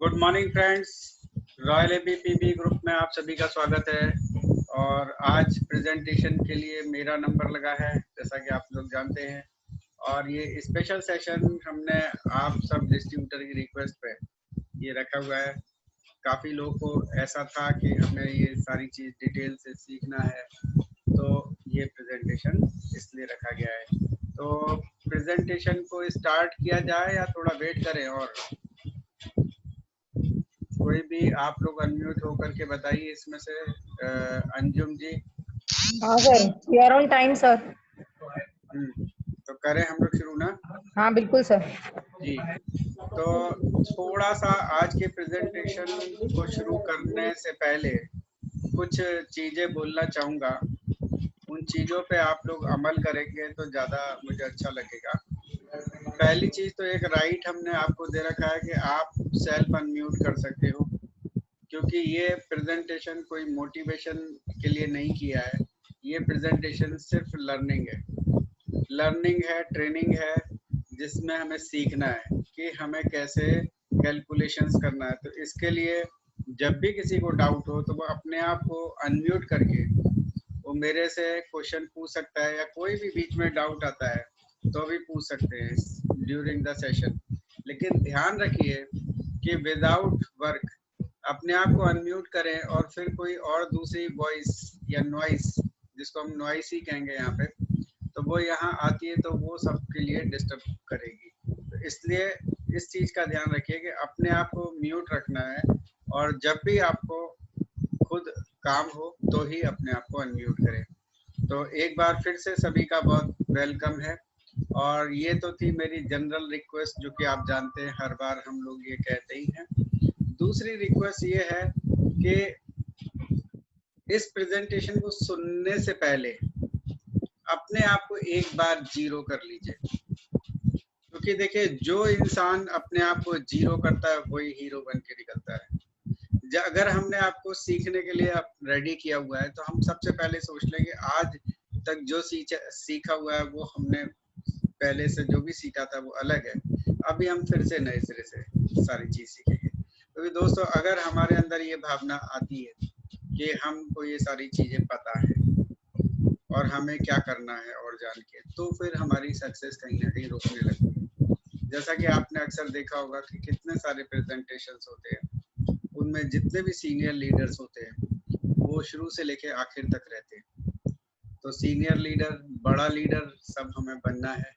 Good morning friends, royal ABPB group में आप सभी का स्वागत है। और आज प्रेजेंटेशन के लिए मेरा नंबर लगा है, जैसा कि आप लोग जानते हैं। और ये स्पेशल सेशन हमने आप सब डिस्ट्रीब्यूटर की रिक्वेस्ट पे ये रखा हुआ है। काफ़ी लोगों को ऐसा था कि हमें ये सारी चीज़ डिटेल से सीखना है, तो ये प्रेजेंटेशन इसलिए रखा गया है। तो प्रेजेंटेशन को स्टार्ट किया जाए या थोड़ा वेट करें? और कोई भी आप लोग अनम्यूट होकर के बताइए इसमें से। अंजुम जी। हाँ sir, we are on time sir. तो करें हम लोग शुरू ना? हाँ बिल्कुल सर जी। तो थोड़ा सा आज के प्रेजेंटेशन को शुरू करने से पहले कुछ चीज़ें बोलना चाहूँगा। उन चीज़ों पे आप लोग अमल करेंगे तो ज़्यादा मुझे अच्छा लगेगा। पहली चीज़ तो एक राइट हमने आपको दे रखा है कि आप सेल्फ अनम्यूट कर सकते हो, क्योंकि ये प्रेजेंटेशन कोई मोटिवेशन के लिए नहीं किया है। ये प्रेजेंटेशन सिर्फ लर्निंग है, ट्रेनिंग है, जिसमें हमें सीखना है कि हमें कैसे कैलकुलेशंस करना है। तो इसके लिए जब भी किसी को डाउट हो तो वो अपने आप को अनम्यूट करके वो मेरे से क्वेश्चन पूछ सकता है, या कोई भी बीच में डाउट आता है तो भी पूछ सकते हैं ड्यूरिंग द सेशन। लेकिन ध्यान रखिए कि विदाउट वर्क अपने आप को अनम्यूट करें और फिर कोई और दूसरी वॉइस या नॉइस, जिसको हम नॉइस ही कहेंगे यहाँ पे, तो वो यहाँ आती है तो वो सबके लिए डिस्टर्ब करेगी। तो इसलिए इस चीज़ का ध्यान रखिए कि अपने आप को म्यूट रखना है, और जब भी आपको खुद काम हो तो ही अपने आप को अनम्यूट करें। तो एक बार फिर से सभी का बहुत वेलकम है। और ये तो थी मेरी जनरल रिक्वेस्ट, जो कि आप जानते हैं हर बार हम लोग ये कहते ही हैं। दूसरी रिक्वेस्ट ये है कि इस प्रेजेंटेशन को सुनने से पहले अपने आप को एक बार जीरो कर लीजिए, क्योंकि देखिए जो इंसान अपने आप को जीरो करता है वही हीरो बन के निकलता है। अगर हमने आपको सीखने के लिए रेडी किया हुआ है तो हम सबसे पहले सोच लेंगे आज तक जो सीखा हुआ है वो हमने पहले से जो भी सीखा था वो अलग है, अभी हम फिर से नए सिरे से सारी चीज़ सीखेंगे। तो दोस्तों, अगर हमारे अंदर ये भावना आती है कि हमको ये सारी चीज़ें पता है और हमें क्या करना है और जान के, तो फिर हमारी सक्सेस कहीं ना कहीं रुकने लगती है। जैसा कि आपने अक्सर देखा होगा कि कितने सारे प्रेजेंटेशंस होते हैं, उनमें जितने भी सीनियर लीडर्स होते हैं वो शुरू से लेके आखिर तक रहते हैं। तो सीनियर लीडर, बड़ा लीडर सब हमें बनना है।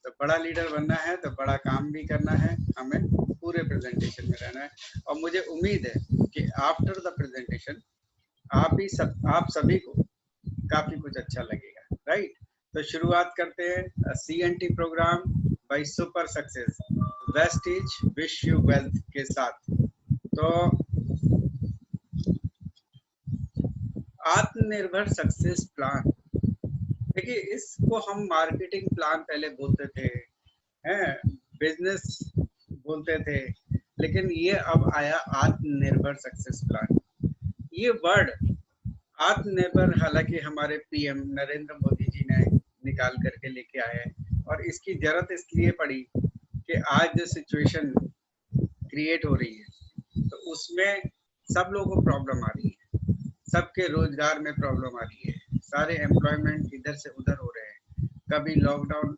तो बड़ा लीडर बनना है तो बड़ा काम भी करना है, हमें पूरे प्रेजेंटेशन में रहना है। और मुझे उम्मीद है कि आफ्टर द प्रेजेंटेशन आप सभी को काफ़ी कुछ अच्छा लगेगा, राइट? तो शुरुआत करते हैं CNT program by super success Vestige wish you wealth के साथ। तो आत्मनिर्भर सक्सेस प्लान, देखिए इसको हम मार्केटिंग प्लान पहले बोलते थे, हैं, बिजनेस बोलते थे, लेकिन ये अब आया आत्मनिर्भर सक्सेस प्लान। ये वर्ड आत्मनिर्भर हालांकि हमारे PM नरेंद्र मोदी जी ने निकाल करके लेके आए हैं, और इसकी जरूरत इसलिए पड़ी कि आज जो सिचुएशन क्रिएट हो रही है तो उसमें सब लोगों को प्रॉब्लम आ रही है, सबके रोजगार में प्रॉब्लम आ रही है, सारे एम्प्लॉयमेंट इधर से उधर हो रहे हैं, कभी लॉकडाउन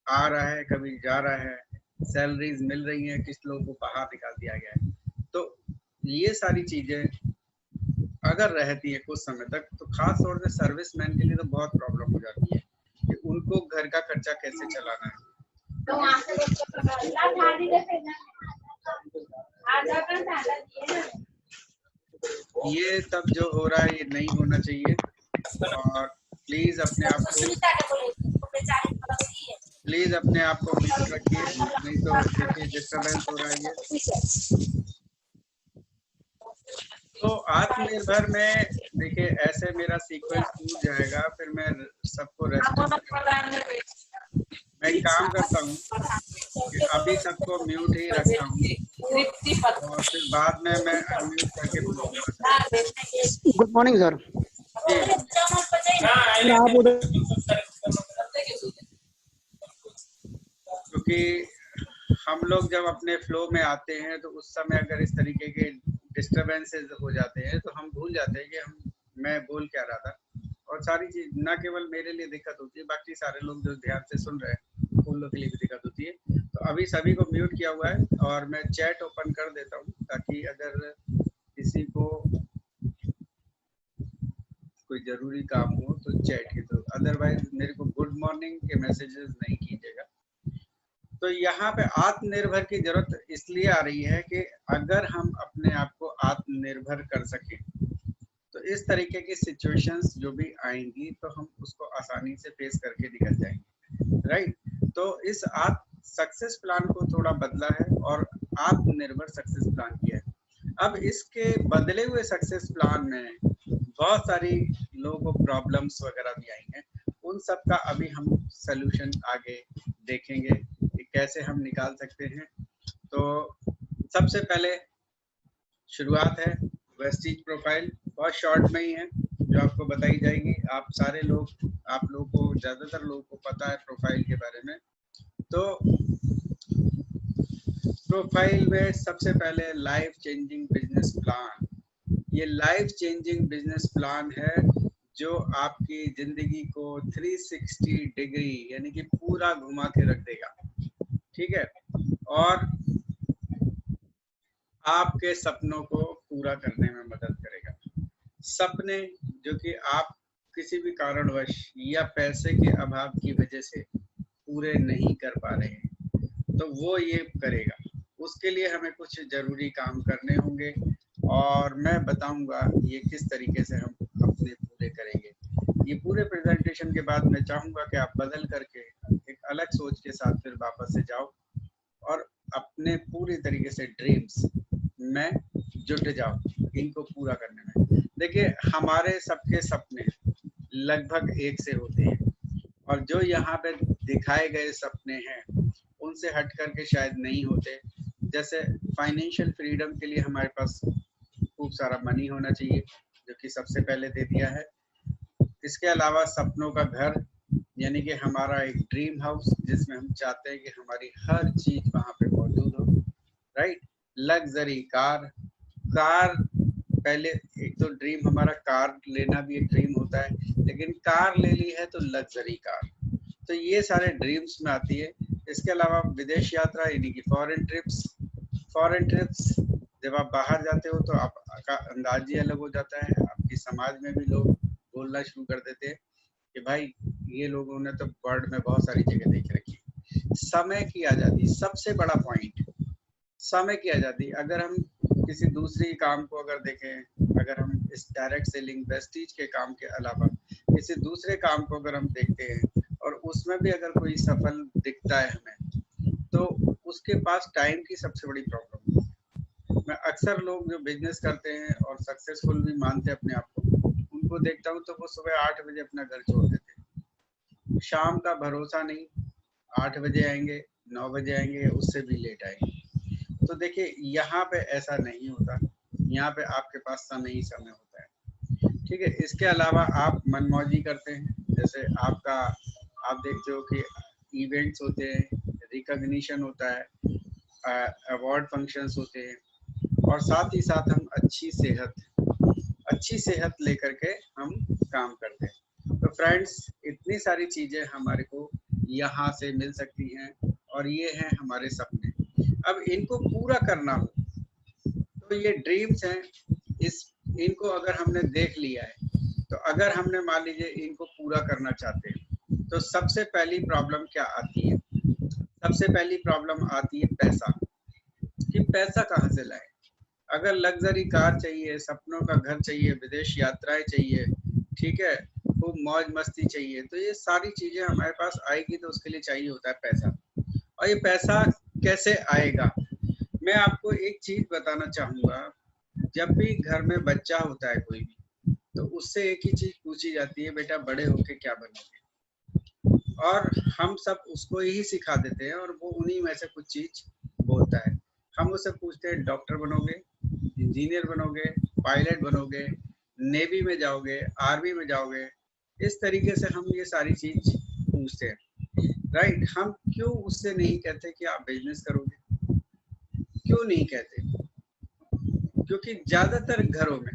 आ रहा है कभी जा रहा है, सैलरीज मिल रही हैं, किस लोगों को बाहर निकाल दिया गया है। तो ये सारी चीजें अगर रहती है कुछ समय तक तो खास तौर से सर्विसमैन के लिए तो बहुत प्रॉब्लम हो जाती है कि उनको घर का खर्चा कैसे चलाना है। ये सब जो हो रहा है ये नहीं होना चाहिए, और प्लीज अपने आप को म्यूट रखिए, नहीं तो देखिए डिस्टर्बेंस हो रहा है ये। तो आत्मनिर्भर में देखिए ऐसे मेरा सीक्वेंस टूट जाएगा, फिर मैं सबको मैं काम करता हूँ कि अभी सबको म्यूट ही रखता हूँ और फिर बाद में मैं अनम्यूट करके बोलूँगा। Good morning sir. क्योंकि हम लोग जब अपने फ्लो में आते हैं तो उस समय अगर इस तरीके के डिस्टरबेंसेस हो जाते हैं तो हम भूल जाते हैं कि मैं बोल क्या रहा था, और सारी चीज ना केवल मेरे लिए दिक्कत होती है, बाकी सारे लोग जो ध्यान से सुन रहे हैं उन लोग के लिए भी दिक्कत होती है। तो अभी सभी को म्यूट किया हुआ है और मैं चैट ओपन कर देता हूँ ताकि अगर किसी को कोई जरूरी काम हो तो चैट के थ्रू, अदरवाइज मेरे को गुड मॉर्निंग के मैसेजेस नहीं कीजिएगा। तो यहाँ पे आत्मनिर्भर की जरूरत इसलिए आ रही है कि अगर हम अपने आप को आत्मनिर्भर कर सकें तो इस तरीके की सिचुएशंस जो भी आएंगी तो हम उसको आसानी से फेस करके निकल जाएंगे, राइट। तो इस सक्सेस प्लान को थोड़ा बदला है और आत्मनिर्भर सक्सेस प्लान किया है। अब इसके बदले हुए सक्सेस प्लान में बहुत सारी लोगों को प्रॉब्लम्स वगैरह भी आई हैं, उन सब का अभी हम सलूशन आगे देखेंगे कि कैसे हम निकाल सकते हैं। तो सबसे पहले शुरुआत है वेस्टीज प्रोफाइल, बहुत शॉर्ट में ही है जो आपको बताई जाएगी। आप लोगों को ज्यादातर लोगों को पता है प्रोफाइल के बारे में। तो प्रोफाइल में सबसे पहले लाइफ चेंजिंग बिजनेस प्लान, ये लाइफ चेंजिंग बिजनेस प्लान है जो आपकी जिंदगी को 360 डिग्री यानी कि पूरा घुमा के रख देगा, ठीक है, और आपके सपनों को पूरा करने में मदद करेगा। सपने जो कि आप किसी भी कारणवश या पैसे के अभाव की वजह से पूरे नहीं कर पा रहे हैं तो वो ये करेगा। उसके लिए हमें कुछ जरूरी काम करने होंगे और मैं बताऊंगा ये किस तरीके से हम अपने पूरे करेंगे। ये पूरे प्रेजेंटेशन के बाद मैं चाहूंगा कि आप बदल करके एक अलग सोच के साथ फिर वापस से जाओ और अपने पूरी तरीके से ड्रीम्स में जुट जाओ इनको पूरा करने में। देखिए हमारे सबके सपने लगभग एक से होते हैं और जो यहाँ पे दिखाए गए सपने हैं उनसे हट करके शायद नहीं होते। जैसे फाइनेंशियल फ्रीडम के लिए हमारे पास खूब सारा मनी होना चाहिए जो कि सबसे पहले दे दिया है। इसके अलावा सपनों का घर यानी कि हमारा एक ड्रीम हाउस जिसमें हम चाहते हैं कि हमारी हर चीज वहां पे मौजूद हो, राइट। लग्जरी कार, कार पहले एक तो ड्रीम हमारा कार लेना भी एक ड्रीम होता है, लेकिन कार ले ली है तो लग्जरी कार, तो ये सारे ड्रीम्स में आती है। इसके अलावा विदेश यात्रा यानी कि फॉरेन ट्रिप्स जब आप बाहर जाते हो तो आपका अंदाज ही अलग हो जाता है, आपकी समाज में भी लोग बोलना शुरू कर देते हैं कि भाई ये लोगों ने तो वर्ल्ड में बहुत सारी जगह देख रखी है। समय की आज़ादी, सबसे बड़ा पॉइंट समय की आज़ादी। अगर हम किसी दूसरी काम को अगर देखें, अगर हम इस डायरेक्ट सेलिंग वेस्टीज के काम के अलावा किसी दूसरे काम को अगर हम देखते हैं और उसमें भी अगर कोई सफल दिखता है हमें तो उसके पास टाइम की सबसे बड़ी प्रॉब्लम है। मैं अक्सर लोग जो बिजनेस करते हैं और सक्सेसफुल भी मानते हैं अपने आप को, उनको देखता हूँ तो वो सुबह 8 बजे अपना घर छोड़ देते हैं, शाम का भरोसा नहीं, 8 बजे आएंगे, 9 बजे आएंगे, उससे भी लेट आएंगे। तो देखिए यहाँ पे ऐसा नहीं होता, यहाँ पे आपके पास समय ही समय होता है, ठीक है। इसके अलावा आप मनमौजी करते हैं, जैसे आप देखते हो कि इवेंट्स होते हैं, रिकॉग्निशन होता है, अवार्ड फंक्शंस होते हैं और साथ ही साथ हम अच्छी सेहत लेकर के हम काम करते हैं। तो फ्रेंड्स इतनी सारी चीजें हमारे को यहाँ से मिल सकती हैं और ये हैं हमारे सपने। अब इनको पूरा करना हो तो ये ड्रीम्स हैं, इनको अगर हमने देख लिया है तो अगर हमने मान लीजिए इनको पूरा करना चाहते हैं तो सबसे पहली प्रॉब्लम क्या आती है? सबसे पहली प्रॉब्लम आती है पैसा, कि पैसा कहाँ से लाए। अगर लग्जरी कार चाहिए, सपनों का घर चाहिए, विदेश यात्राएं चाहिए, ठीक है, खूब मौज मस्ती चाहिए, तो ये सारी चीजें हमारे पास आएगी तो उसके लिए चाहिए होता है पैसा। और ये पैसा कैसे आएगा? मैं आपको एक चीज बताना चाहूंगा, जब भी घर में बच्चा होता है कोई भी तो उससे एक ही चीज पूछी जाती है, बेटा बड़े होके क्या बनोगे, और हम सब उसको ही सिखा देते हैं और वो उन्हीं में से कुछ चीज बोलता है। हम उससे पूछते हैं डॉक्टर बनोगे, इंजीनियर बनोगे, पायलट बनोगे, नेवी में जाओगे, आर्मी में जाओगे, इस तरीके से हम ये सारी चीज पूछते हैं, राइट। हम क्यों उससे नहीं कहते कि आप बिजनेस करोगे, क्यों नहीं कहते? क्योंकि ज्यादातर घरों में,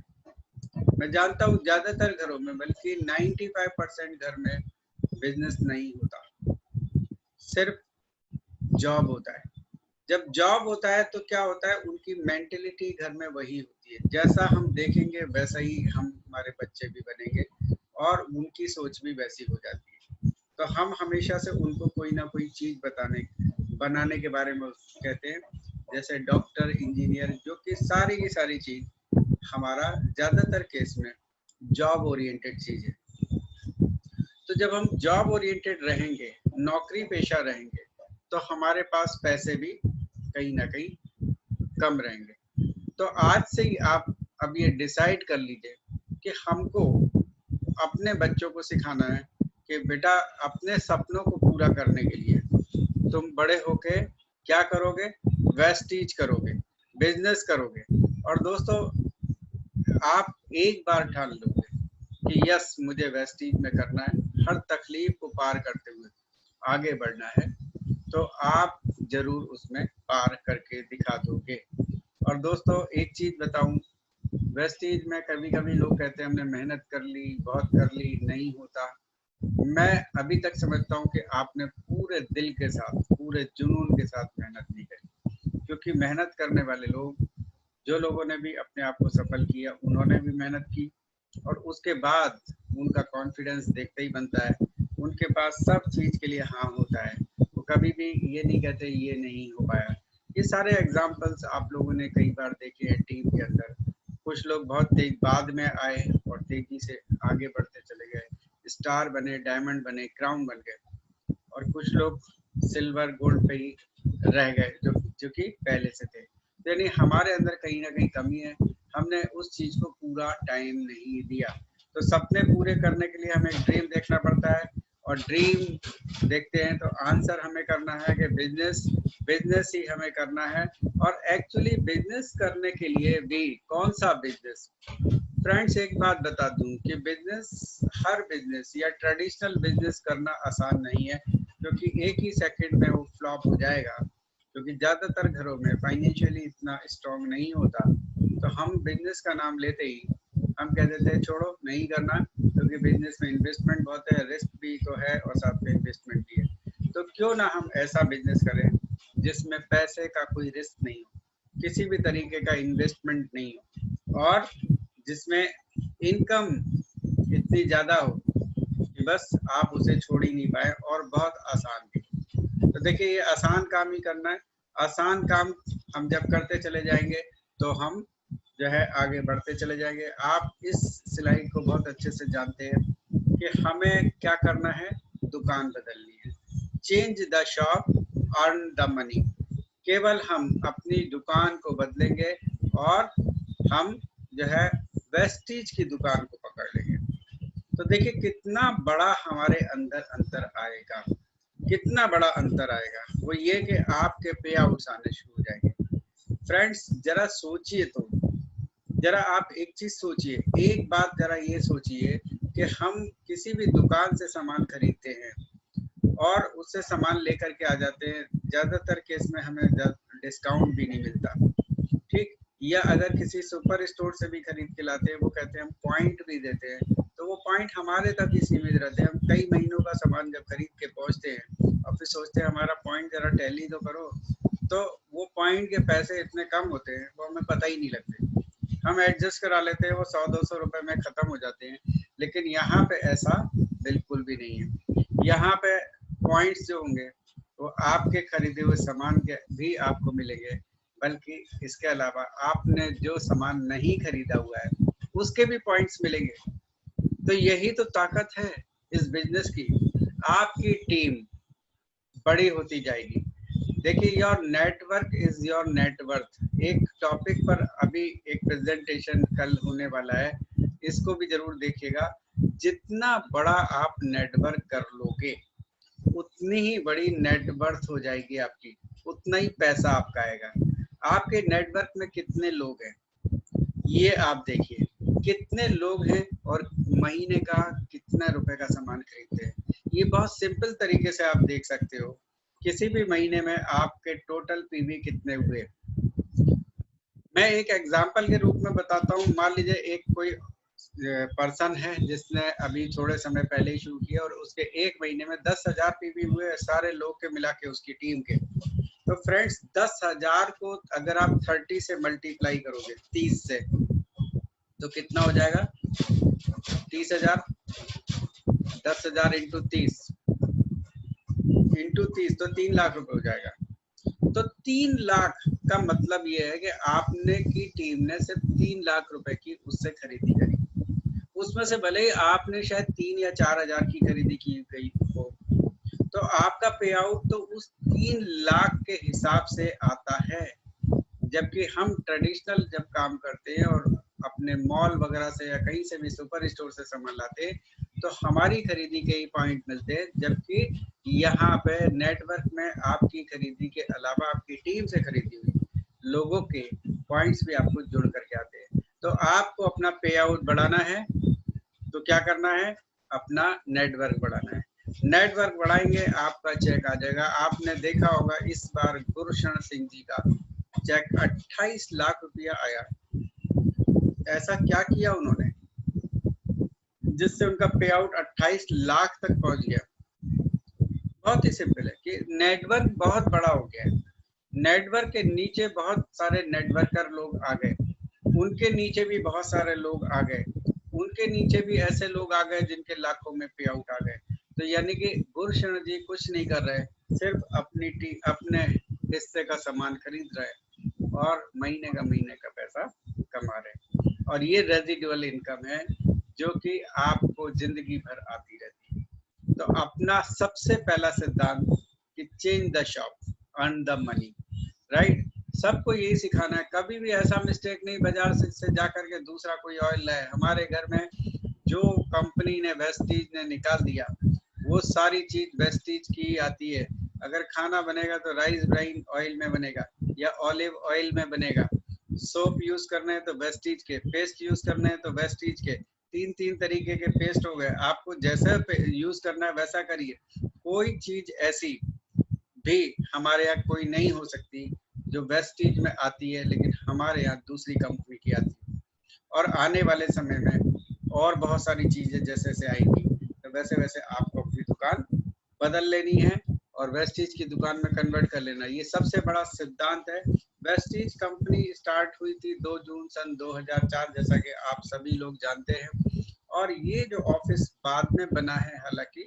मैं जानता हूँ ज्यादातर घरों में, बल्कि 95% घर में बिजनेस नहीं होता, सिर्फ जॉब होता है। जब जॉब होता है तो क्या होता है, उनकी मेंटेलिटी घर में वही होती है, जैसा हम देखेंगे वैसा ही हम हमारे बच्चे भी बनेंगे और उनकी सोच भी वैसी हो जाती है। तो हम हमेशा से उनको कोई ना कोई चीज बनाने के बारे में कहते हैं, जैसे डॉक्टर, इंजीनियर, जो कि सारी की सारी चीज हमारा ज्यादातर केस में जॉब ओरिएंटेड चीज है। तो जब हम जॉब ओरिएंटेड रहेंगे, नौकरी पेशा रहेंगे, तो हमारे पास पैसे भी कहीं ना कहीं कम रहेंगे। तो आज से ही आप अब ये डिसाइड कर लीजिए कि हमको अपने बच्चों को सिखाना है कि बेटा अपने सपनों को पूरा करने के लिए तुम बड़े होके क्या करोगे, वेस्टीज करोगे, बिजनेस करोगे। और दोस्तों, आप एक बार ठान लोगे कि यस मुझे वेस्टीज में करना है, हर तकलीफ को पार करते हुए आगे बढ़ना है, तो आप जरूर उसमें पार करके दिखा दोगे। और दोस्तों एक चीज बताऊं, वेस्टीज में कभी कभी लोग कहते हैं हमने मेहनत कर ली, बहुत कर ली, नहीं होता। मैं अभी तक समझता हूं कि आपने पूरे दिल के साथ, पूरे जुनून के साथ मेहनत नहीं करी, क्योंकि मेहनत करने वाले लोग, जो लोगों ने भी अपने आप को सफल किया, उन्होंने भी मेहनत की और उसके बाद उनका कॉन्फिडेंस देखते ही बनता है, उनके पास सब चीज के लिए हाँ होता है, वो कभी भी ये नहीं कहते ये नहीं हो पाया। ये सारे एग्जाम्पल्स आप लोगों ने कई बार देखे हैं टीम के अंदर। कुछ लोग बहुत तेज बाद में आए और तेजी से आगे बढ़ते चले गए, स्टार बने, डायमंड बने, क्राउन बन गए, और कुछ लोग सिल्वर गोल्ड पे ही रह गए जो कि पहले से थे। यानी हमारे अंदर कहीं ना कहीं कमी है, हमने उस चीज को पूरा टाइम नहीं दिया। तो सपने पूरे करने के लिए हमें ड्रीम देखना पड़ता है, और ड्रीम देखते हैं तो आंसर हमें करना है कि बिजनेस ही हमें करना है। और एक्चुअली बिजनेस करने के लिए भी कौन सा बिजनेस, फ्रेंड्स एक बात बता दूं कि हर बिजनेस या ट्रेडिशनल बिजनेस करना आसान नहीं है, क्योंकि एक ही सेकंड में वो फ्लॉप हो जाएगा, क्योंकि ज्यादातर घरों में फाइनेंशियली इतना स्ट्रांग नहीं होता। तो हम बिजनेस का नाम लेते ही हम कह देते हैं छोड़ो नहीं करना, क्योंकि बिजनेस में इन्वेस्टमेंट बहुत है, रिस्क भी तो है और साथ में इन्वेस्टमेंट भी है। तो क्यों ना हम ऐसा बिजनेस करें जिसमें पैसे का कोई रिस्क नहीं हो, किसी भी तरीके का इन्वेस्टमेंट नहीं हो, और जिसमें इनकम इतनी ज्यादा हो कि बस आप उसे छोड़ ही नहीं पाए, और बहुत आसान भी। तो देखिए ये आसान काम ही करना है। आसान काम हम जब करते चले जाएंगे तो हम जो है आगे बढ़ते चले जाएंगे। आप इस स्लाइड को बहुत अच्छे से जानते हैं कि हमें क्या करना है, दुकान बदलनी है। Change the shop, earn the money. केवल हम अपनी दुकान को बदलेंगे और हम जो है वेस्टीज की दुकान को पकड़ लेंगे। तो देखिए कितना बड़ा हमारे अंदर अंतर आएगा, कितना बड़ा अंतर आएगा। वो ये कि आपके पे आउट्स आने शुरू हो जाएंगे। फ्रेंड्स जरा सोचिए, तो जरा आप एक चीज सोचिए, एक बात जरा ये सोचिए कि हम किसी भी दुकान से सामान खरीदते हैं और उससे सामान लेकर के आ जाते हैं, ज्यादातर केस में हमें डिस्काउंट भी नहीं मिलता, ठीक। या अगर किसी सुपर स्टोर से भी खरीद के लाते हैं, वो कहते हैं हम पॉइंट भी देते हैं, तो वो पॉइंट हमारे तक ही सीमित रहते हैं। हम कई महीनों का सामान जब खरीद के पहुंचते हैं और फिर सोचते हैं हमारा पॉइंट जरा टैली तो करो, तो वो पॉइंट के पैसे इतने कम होते हैं वो हमें पता ही नहीं लगते, हम एडजस्ट करा लेते हैं, वो 100-200 रुपए में खत्म हो जाते हैं। लेकिन यहाँ पे ऐसा बिल्कुल भी नहीं है। यहाँ पे पॉइंट्स जो होंगे वो आपके खरीदे हुए सामान के भी आपको मिलेंगे, बल्कि इसके अलावा आपने जो सामान नहीं खरीदा हुआ है उसके भी पॉइंट्स मिलेंगे। तो यही तो ताकत है इस बिजनेस की। आपकी टीम बड़ी होती जाएगी। देखिए your network is your net worth, एक टॉपिक पर अभी एक प्रेजेंटेशन कल होने वाला है, इसको भी जरूर देखिएगा। जितना बड़ा आप नेटवर्क कर लोगे उतनी ही बड़ी नेटवर्थ हो जाएगी आपकी, उतना ही पैसा आपका आएगा। आपके नेटवर्क में कितने लोग हैं ये आप देखिए, कितने लोग हैं और महीने का कितना रुपए का सामान खरीदते हैं। ये बहुत सिंपल तरीके से आप देख सकते हो, किसी भी महीने में आपके टोटल पीवी कितने हुए, मैं एक एग्जाम्पल के रूप में बताता हूँ। मान लीजिए एक कोई पर्सन है जिसने अभी थोड़े समय पहले ही शुरू किया और उसके एक महीने में 10,000 पीवी हुए, सारे लोग के मिला के उसकी टीम के। तो फ्रेंड्स 10,000 को अगर आप 30 से मल्टीप्लाई करोगे, 30 से, तो कितना हो जाएगा? 30,000, 10,000 इंटू 30 तो 3 लाख रुपए हो जाएगा। तो 3 लाख का मतलब ये है कि आपने की टीम ने सिर्फ 3 लाख रुपए की उससे खरीदी करी। उसमें से भले ही आपने शायद 3 या 4,000 की खरीदी की गई हो, तो आपका पे आउट तो उस 3 लाख के हिसाब से आता है। जबकि हम ट्रेडिशनल जब काम करते हैं और अपने मॉल वगैरह से या कहीं से भी सुपर स्टोर से सामान लाते हैं, तो हमारी खरीदी के ही पॉइंट मिलते हैं, जबकि यहाँ पे नेटवर्क में आपकी खरीदी के अलावा आपकी टीम से खरीदी हुई लोगों के पॉइंट्स भी आपको जुड़ करके आते हैं। तो आपको अपना पे आउट बढ़ाना है तो क्या करना है? अपना नेटवर्क बढ़ाना है। नेटवर्क बढ़ाएंगे, आपका चेक आ जाएगा। आपने देखा होगा इस बार गुरशरण सिंह जी का चेक 28 लाख रुपया आया। ऐसा क्या किया उन्होंने जिससे उनका पे आउट 28 लाख तक पहुंच गया? बहुत ही सिंपल है कि नेटवर्क बहुत बड़ा हो गया है। नेटवर्क के नीचे बहुत सारे नेटवर्कर लोग आ गए, उनके नीचे भी बहुत सारे लोग आ गए, उनके नीचे भी ऐसे लोग आ गए जिनके लाखों में पे आउट आ गए। तो यानी कि गुरशरण जी कुछ नहीं कर रहे, सिर्फ अपने हिस्से का सामान खरीद रहे और महीने का पैसा कमा रहे। और ये रेजिडुअल इनकम है जो कि आपको जिंदगी भर आती रहती है। तो अपना सबसे पहला सिद्धांत कि change the shop, earn the money, right? सबको यही सिखाना है। कभी भी ऐसा मिस्टेक नहीं बाजार से जाकर के दूसरा कोई ऑयल लाए। हमारे घर में जो कंपनी ने वेस्टीज ने निकाल दिया वो सारी चीज वेस्टीज की आती है। अगर खाना बनेगा तो राइस ब्राइन ऑयल में बनेगा या ऑलिव ऑयल में बनेगा। सोप यूज करने हैं तो वेस्टीज के, पेस्ट यूज करने हैं तो वेस्टीज के। 3 तरीके के पेस्ट हो गए। आपको जैसा यूज करना है वैसा करिए। कोई चीज ऐसी भी हमारे यहाँ कोई नहीं हो सकती जो वेस्टीज में आती है लेकिन हमारे यहाँ दूसरी कंपनी की आती है। और आने वाले समय में और बहुत सारी चीजें जैसे जैसे आएंगी तो वैसे वैसे आपको अपनी दुकान बदल लेनी है और वेस्टीज की दुकान में कन्वर्ट कर लेना। ये सबसे बड़ा सिद्धांत है। वेस्टीज कंपनी स्टार्ट हुई थी 2 जून सन 2004, जैसा कि आप सभी लोग जानते हैं। और ये जो ऑफिस बाद में बना है, हालांकि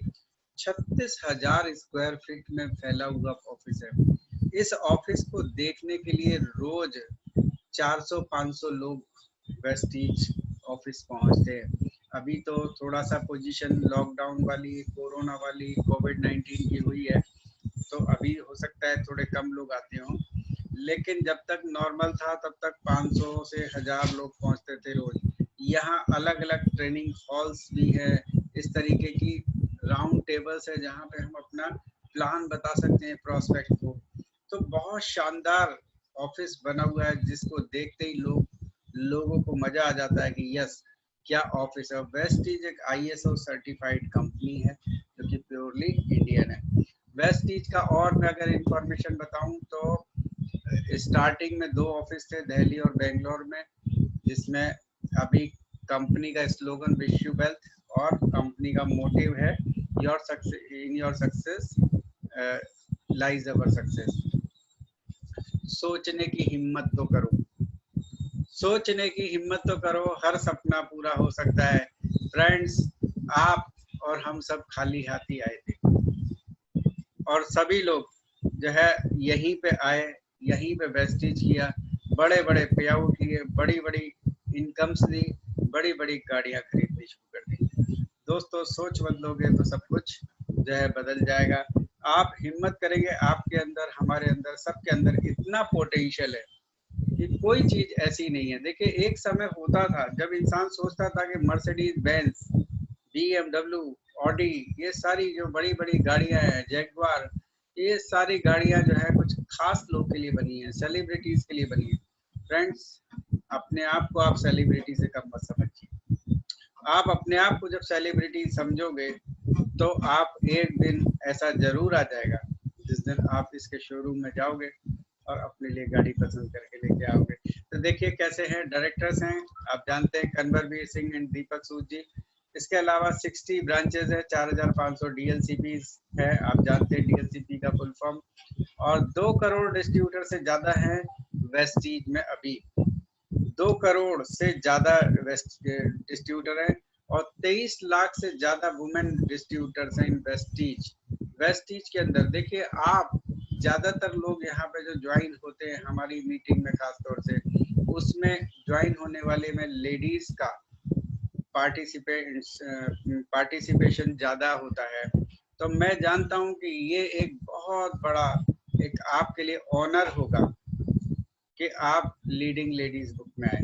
36,000 स्क्वायर फीट में फैला हुआ ऑफिस है। इस ऑफिस को देखने के लिए रोज 400-500 लोग वेस्टीज ऑफिस पहुंचते हैं। अभी तो थोड़ा सा पोजीशन लॉकडाउन वाली, कोरोना वाली, कोविड-19 की हुई है, तो अभी हो सकता है थोड़े कम लोग आते हों, लेकिन जब तक नॉर्मल था तब तक 500 से 1000 लोग पहुंचते थे रोज। यहाँ अलग अलग ट्रेनिंग हॉल्स भी है, इस तरीके की राउंड टेबल्स है जहाँ पे हम अपना प्लान बता सकते हैं प्रोस्पेक्ट को। तो बहुत शानदार ऑफिस बना हुआ है जिसको देखते ही लोगों को मजा आ जाता है कि यस क्या ऑफिस है। वेस्टीज एक ISO सर्टिफाइड कंपनी है जो कि प्योरली इंडियन है। वेस्टीज का और मैं अगर इंफॉर्मेशन बताऊं तो स्टार्टिंग में 2 ऑफिस थे, दिल्ली और बेंगलोर में, जिसमें अभी कंपनी का स्लोगन विश यू वेल्थ और कंपनी का मोटिव है your success, in your success lies our success. सोचने की हिम्मत तो करो, सोचने की हिम्मत तो करो, हर सपना पूरा हो सकता है। फ्रेंड्स, आप और हम सब खाली हाथ ही आए थे और सभी लोग जो है यहीं पे आए, यहीं पे वेस्टेज किया, बड़े बड़े पे आउट किए, बड़ी बड़ी इनकम्स दी, बड़ी बड़ी गाड़ियां खरीदनी शुरू कर दी। दोस्तों, सोच बदलोगे तो सब कुछ जो है बदल जाएगा। आप हिम्मत करेंगे, आपके अंदर, हमारे अंदर, सबके अंदर इतना पोटेंशियल है कि कोई चीज ऐसी नहीं है। देखिए, एक समय होता था जब इंसान सोचता था कि मर्सिडीज बेंज, BMW, ऑडी, ये सारी जो बड़ी बड़ी गाड़ियां हैं, जैगवार, ये सारी गाड़ियां जो है कुछ खास लोग के लिए बनी है, सेलिब्रिटीज के लिए बनी है। फ्रेंड्स, अपने आप को आप सेलिब्रिटी से कम मत समझिए। आप अपने आप को जब सेलिब्रिटी समझोगे तो आप एक दिन ऐसा जरूर आ जाएगा जिस दिन आप इसके शोरूम में जाओगे और अपने लिए गाड़ी पसंद करके लेके आओगे। तो देखिए कैसे हैं। डायरेक्टर्स हैं आप जानते हैं, कन्वरवीर सिंह एंड दीपक सूद जी। इसके अलावा 60 ब्रांचेज है, 4500 डीएलसीपी है, आप जानते हैं डीएलसीपी का फुल फॉर्म। और 2 करोड़ डिस्ट्रीब्यूटर से ज्यादा है वेस्टीज में अभी, 2 करोड़ से ज्यादा वेस्ट डिस्ट्रीब्यूटर है, और 23 लाख से ज्यादा वुमेन डिस्ट्रीब्यूटर्स हैं इन वेस्टीज। वेस्टीज के अंदर देखिए आप, ज्यादातर लोग यहाँ पे जो ज्वाइन होते हैं हमारी मीटिंग में, खासतौर से उसमें ज्वाइन होने वाले में लेडीज का पार्टिसिपेशन ज्यादा होता है। तो मैं जानता हूं कि ये एक बहुत बड़ा एक आपके लिए ऑनर होगा कि आप लीडिंग लेडीज बुक में आए।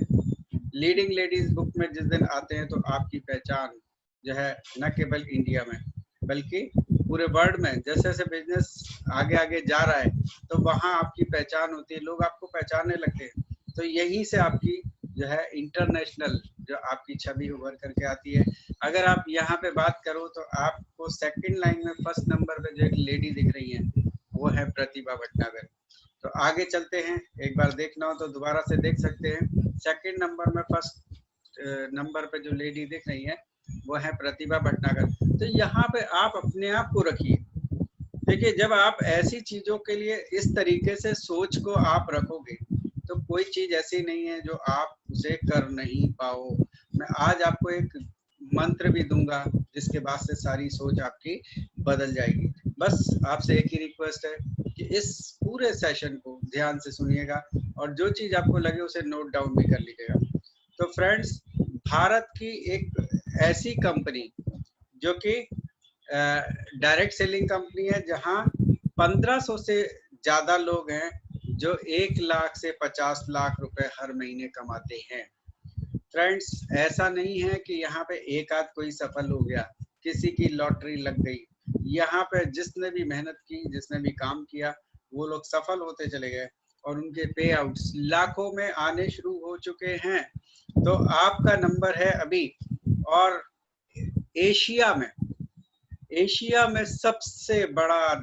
लीडिंग लेडीज बुक में जिस दिन आते हैं तो आपकी पहचान जो है न केवल इंडिया में बल्कि पूरे वर्ल्ड में, जैसे जैसे बिजनेस आगे आगे जा रहा है तो वहाँ आपकी पहचान होती है, लोग आपको पहचानने लगते हैं। तो यहीं से आपकी जो है इंटरनेशनल जो आपकी छवि उभर करके आती है। अगर आप यहाँ पे बात करो तो आपको सेकंड लाइन में फर्स्ट नंबर पे जो एक लेडी दिख रही है वो है प्रतिभा भटनागर। तो आगे चलते हैं, एक बार देखना हो तो दोबारा से देख सकते हैं। सेकंड नंबर में फर्स्ट नंबर पे जो लेडी दिख रही है वो है प्रतिभा भटनागर। तो यहाँ पे आप अपने आप को रखिए। देखिए जब आप ऐसी चीजों के लिए इस तरीके से सोच को आप रखोगे तो कोई चीज ऐसी नहीं है जो आप उसे कर नहीं पाओ। मैं आज आपको एक मंत्र भी दूंगा जिसके बाद से सारी सोच आपकी बदल जाएगी। बस आपसे एक ही रिक्वेस्ट है कि इस पूरे सेशन को ध्यान से सुनिएगा और जो चीज आपको लगे उसे नोट डाउन भी कर लीजिएगा। तो फ्रेंड्स, भारत की एक ऐसी कंपनी जो कि डायरेक्ट सेलिंग कंपनी है जहां 1500 से ज्यादा लोग हैं जो 1 लाख से 50 लाख रुपए हर महीने कमाते हैं। फ्रेंड्स, ऐसा नहीं है कि यहाँ पे एक आध कोई सफल हो गया, किसी की लॉटरी लग गई। यहाँ पे जिसने भी मेहनत की, जिसने भी काम किया, वो लोग सफल होते चले गए और उनके पे आउट्स लाखों में आने शुरू हो चुके हैं। तो आपका नंबर है अभी। और एशिया में सबसे बड़ा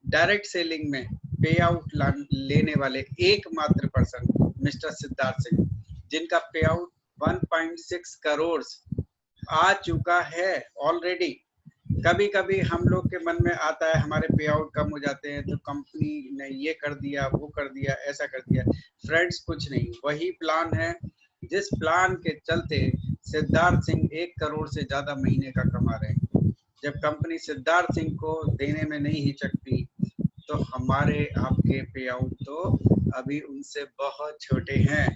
डायरेक्ट सेलिंग में पे आउट लेने वाले एकमात्र पर्सन मिस्टर सिद्धार्थ सिंह, जिनका पे आउट 1.6 करोड़ आ चुका है ऑलरेडी। कभी कभी हम लोग के मन में आता है हमारे पे आउट कम हो जाते हैं तो कंपनी ने ये कर दिया, वो कर दिया, ऐसा कर दिया। फ्रेंड्स, कुछ नहीं, वही प्लान है जिस प्लान के चलते सिद्धार्थ सिंह 1 करोड़ से ज्यादा महीने का कमा रहे हैं। जब कंपनी सिद्धार्थ सिंह को देने में नहीं हिचकती तो हमारे आपके पे आउट तो अभी उनसे बहुत छोटे हैं।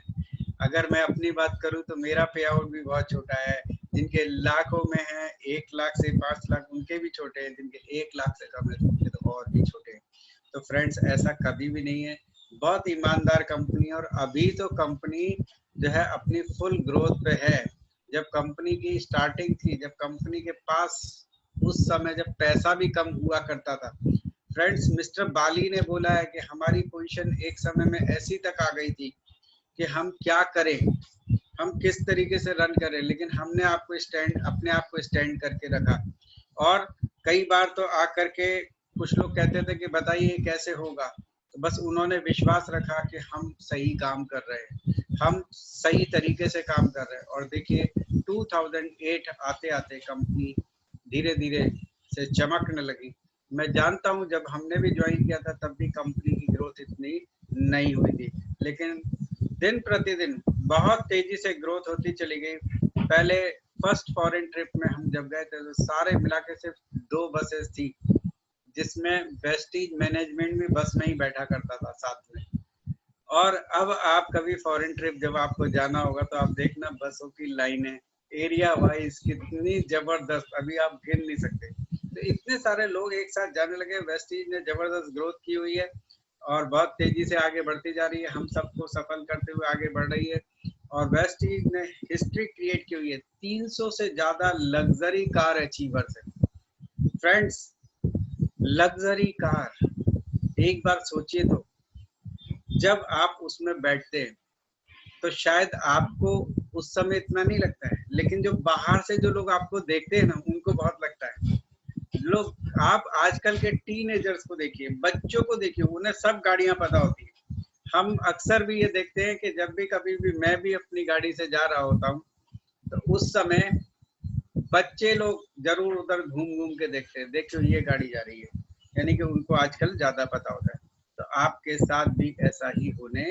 अगर मैं अपनी बात करूं तो मेरा पे आउट भी बहुत छोटा है। जिनके लाखों में है, 1 लाख से 5 लाख, उनके भी छोटे हैं। जिनके 1 लाख से कम है उनके तो और भी छोटे हैं। तो फ्रेंड्स, ऐसा कभी भी नहीं है। बहुत ईमानदार कंपनी है और अभी तो कंपनी जो है अपनी फुल ग्रोथ पे है। जब कंपनी की स्टार्टिंग थी, जब कंपनी के पास उस समय जब पैसा भी कम हुआ करता था, फ्रेंड्स, मिस्टर बाली ने बोला है कि हमारी पोजीशन एक समय में ऐसी तक आ गई थी कि हम क्या करें, हम किस तरीके से रन करें, लेकिन हमने अपने आप को स्टैंड करके रखा। और कई बार तो आकर के कुछ लोग कहते थे कि बताइए कैसे होगा, तो बस उन्होंने विश्वास रखा कि हम सही काम कर रहे हैं, हम सही तरीके से काम कर रहे हैं। और देखिए 2008 आते आते कंपनी धीरे धीरे से चमकने लगी। मैं जानता हूं जब हमने भी ज्वाइन किया था तब भी कंपनी की ग्रोथ इतनी नहीं हुई थी, लेकिन दिन प्रतिदिन बहुत तेजी से ग्रोथ होती चली गई। पहले फर्स्ट फॉरेन ट्रिप में हम जब गए थे तो सारे मिला के सिर्फ 2 बसेस थी, जिसमें वेस्टीज मैनेजमेंट भी बस में ही बैठा करता था साथ में। और अब आप कभी फॉरेन ट्रिप जब आपको जाना होगा तो आप देखना बसों की लाइनें एरिया वाइज कितनी जबरदस्त, अभी आप गिन नहीं सकते। तो इतने सारे लोग एक साथ जाने लगे। वेस्टीज ने जबरदस्त ग्रोथ की हुई है और बहुत तेजी से आगे बढ़ती जा रही है, हम सबको सफल करते हुए आगे बढ़ रही है। और वेस्टीज ने हिस्ट्री क्रिएट की हुई है, 300 से ज्यादा लग्जरी कार अचीवर्स है। फ्रेंड्स, लग्जरी कार, एक बार सोचिए तो, जब आप उसमें बैठते हैं तो शायद आपको उस समय इतना नहीं लगता है, लेकिन जो बाहर से जो लोग आपको देखते हैं ना, उनको बहुत लगता है। लोग, आप आजकल के टीनेजर्स को देखिए, बच्चों को देखिए, उन्हें सब गाड़ियां पता होती है, हम अक्सर भी ये देखते हैं कि जब भी कभी भी मैं भी अपनी गाड़ी से जा रहा होता हूँ तो उस समय बच्चे लोग जरूर उधर घूम घूम के देखते हैं, देखो ये गाड़ी जा रही है, यानी कि उनको आजकल ज्यादा पता होता है। तो आपके साथ भी ऐसा ही होने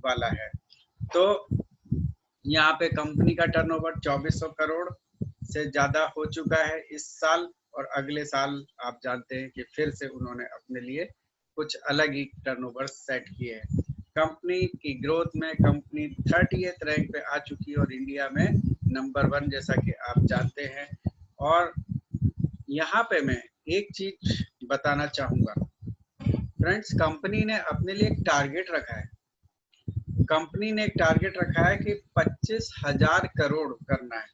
वाला है। तो यहाँ पे कंपनी का टर्नओवर 2400 करोड़ से ज्यादा हो चुका है इस साल, और अगले साल आप जानते हैं कि फिर से उन्होंने अपने लिए कुछ अलग ही टर्नओवर सेट किए हैं। कंपनी की ग्रोथ में कंपनी 30th रैंक पे आ चुकी है और इंडिया में नंबर 1, जैसा कि आप जानते हैं। और यहाँ पे मैं एक चीज बताना चाहूंगा फ्रेंड्स, कंपनी ने अपने लिए एक टारगेट रखा है। कंपनी ने एक टारगेट रखा है कि 25,000 करोड़ करना है,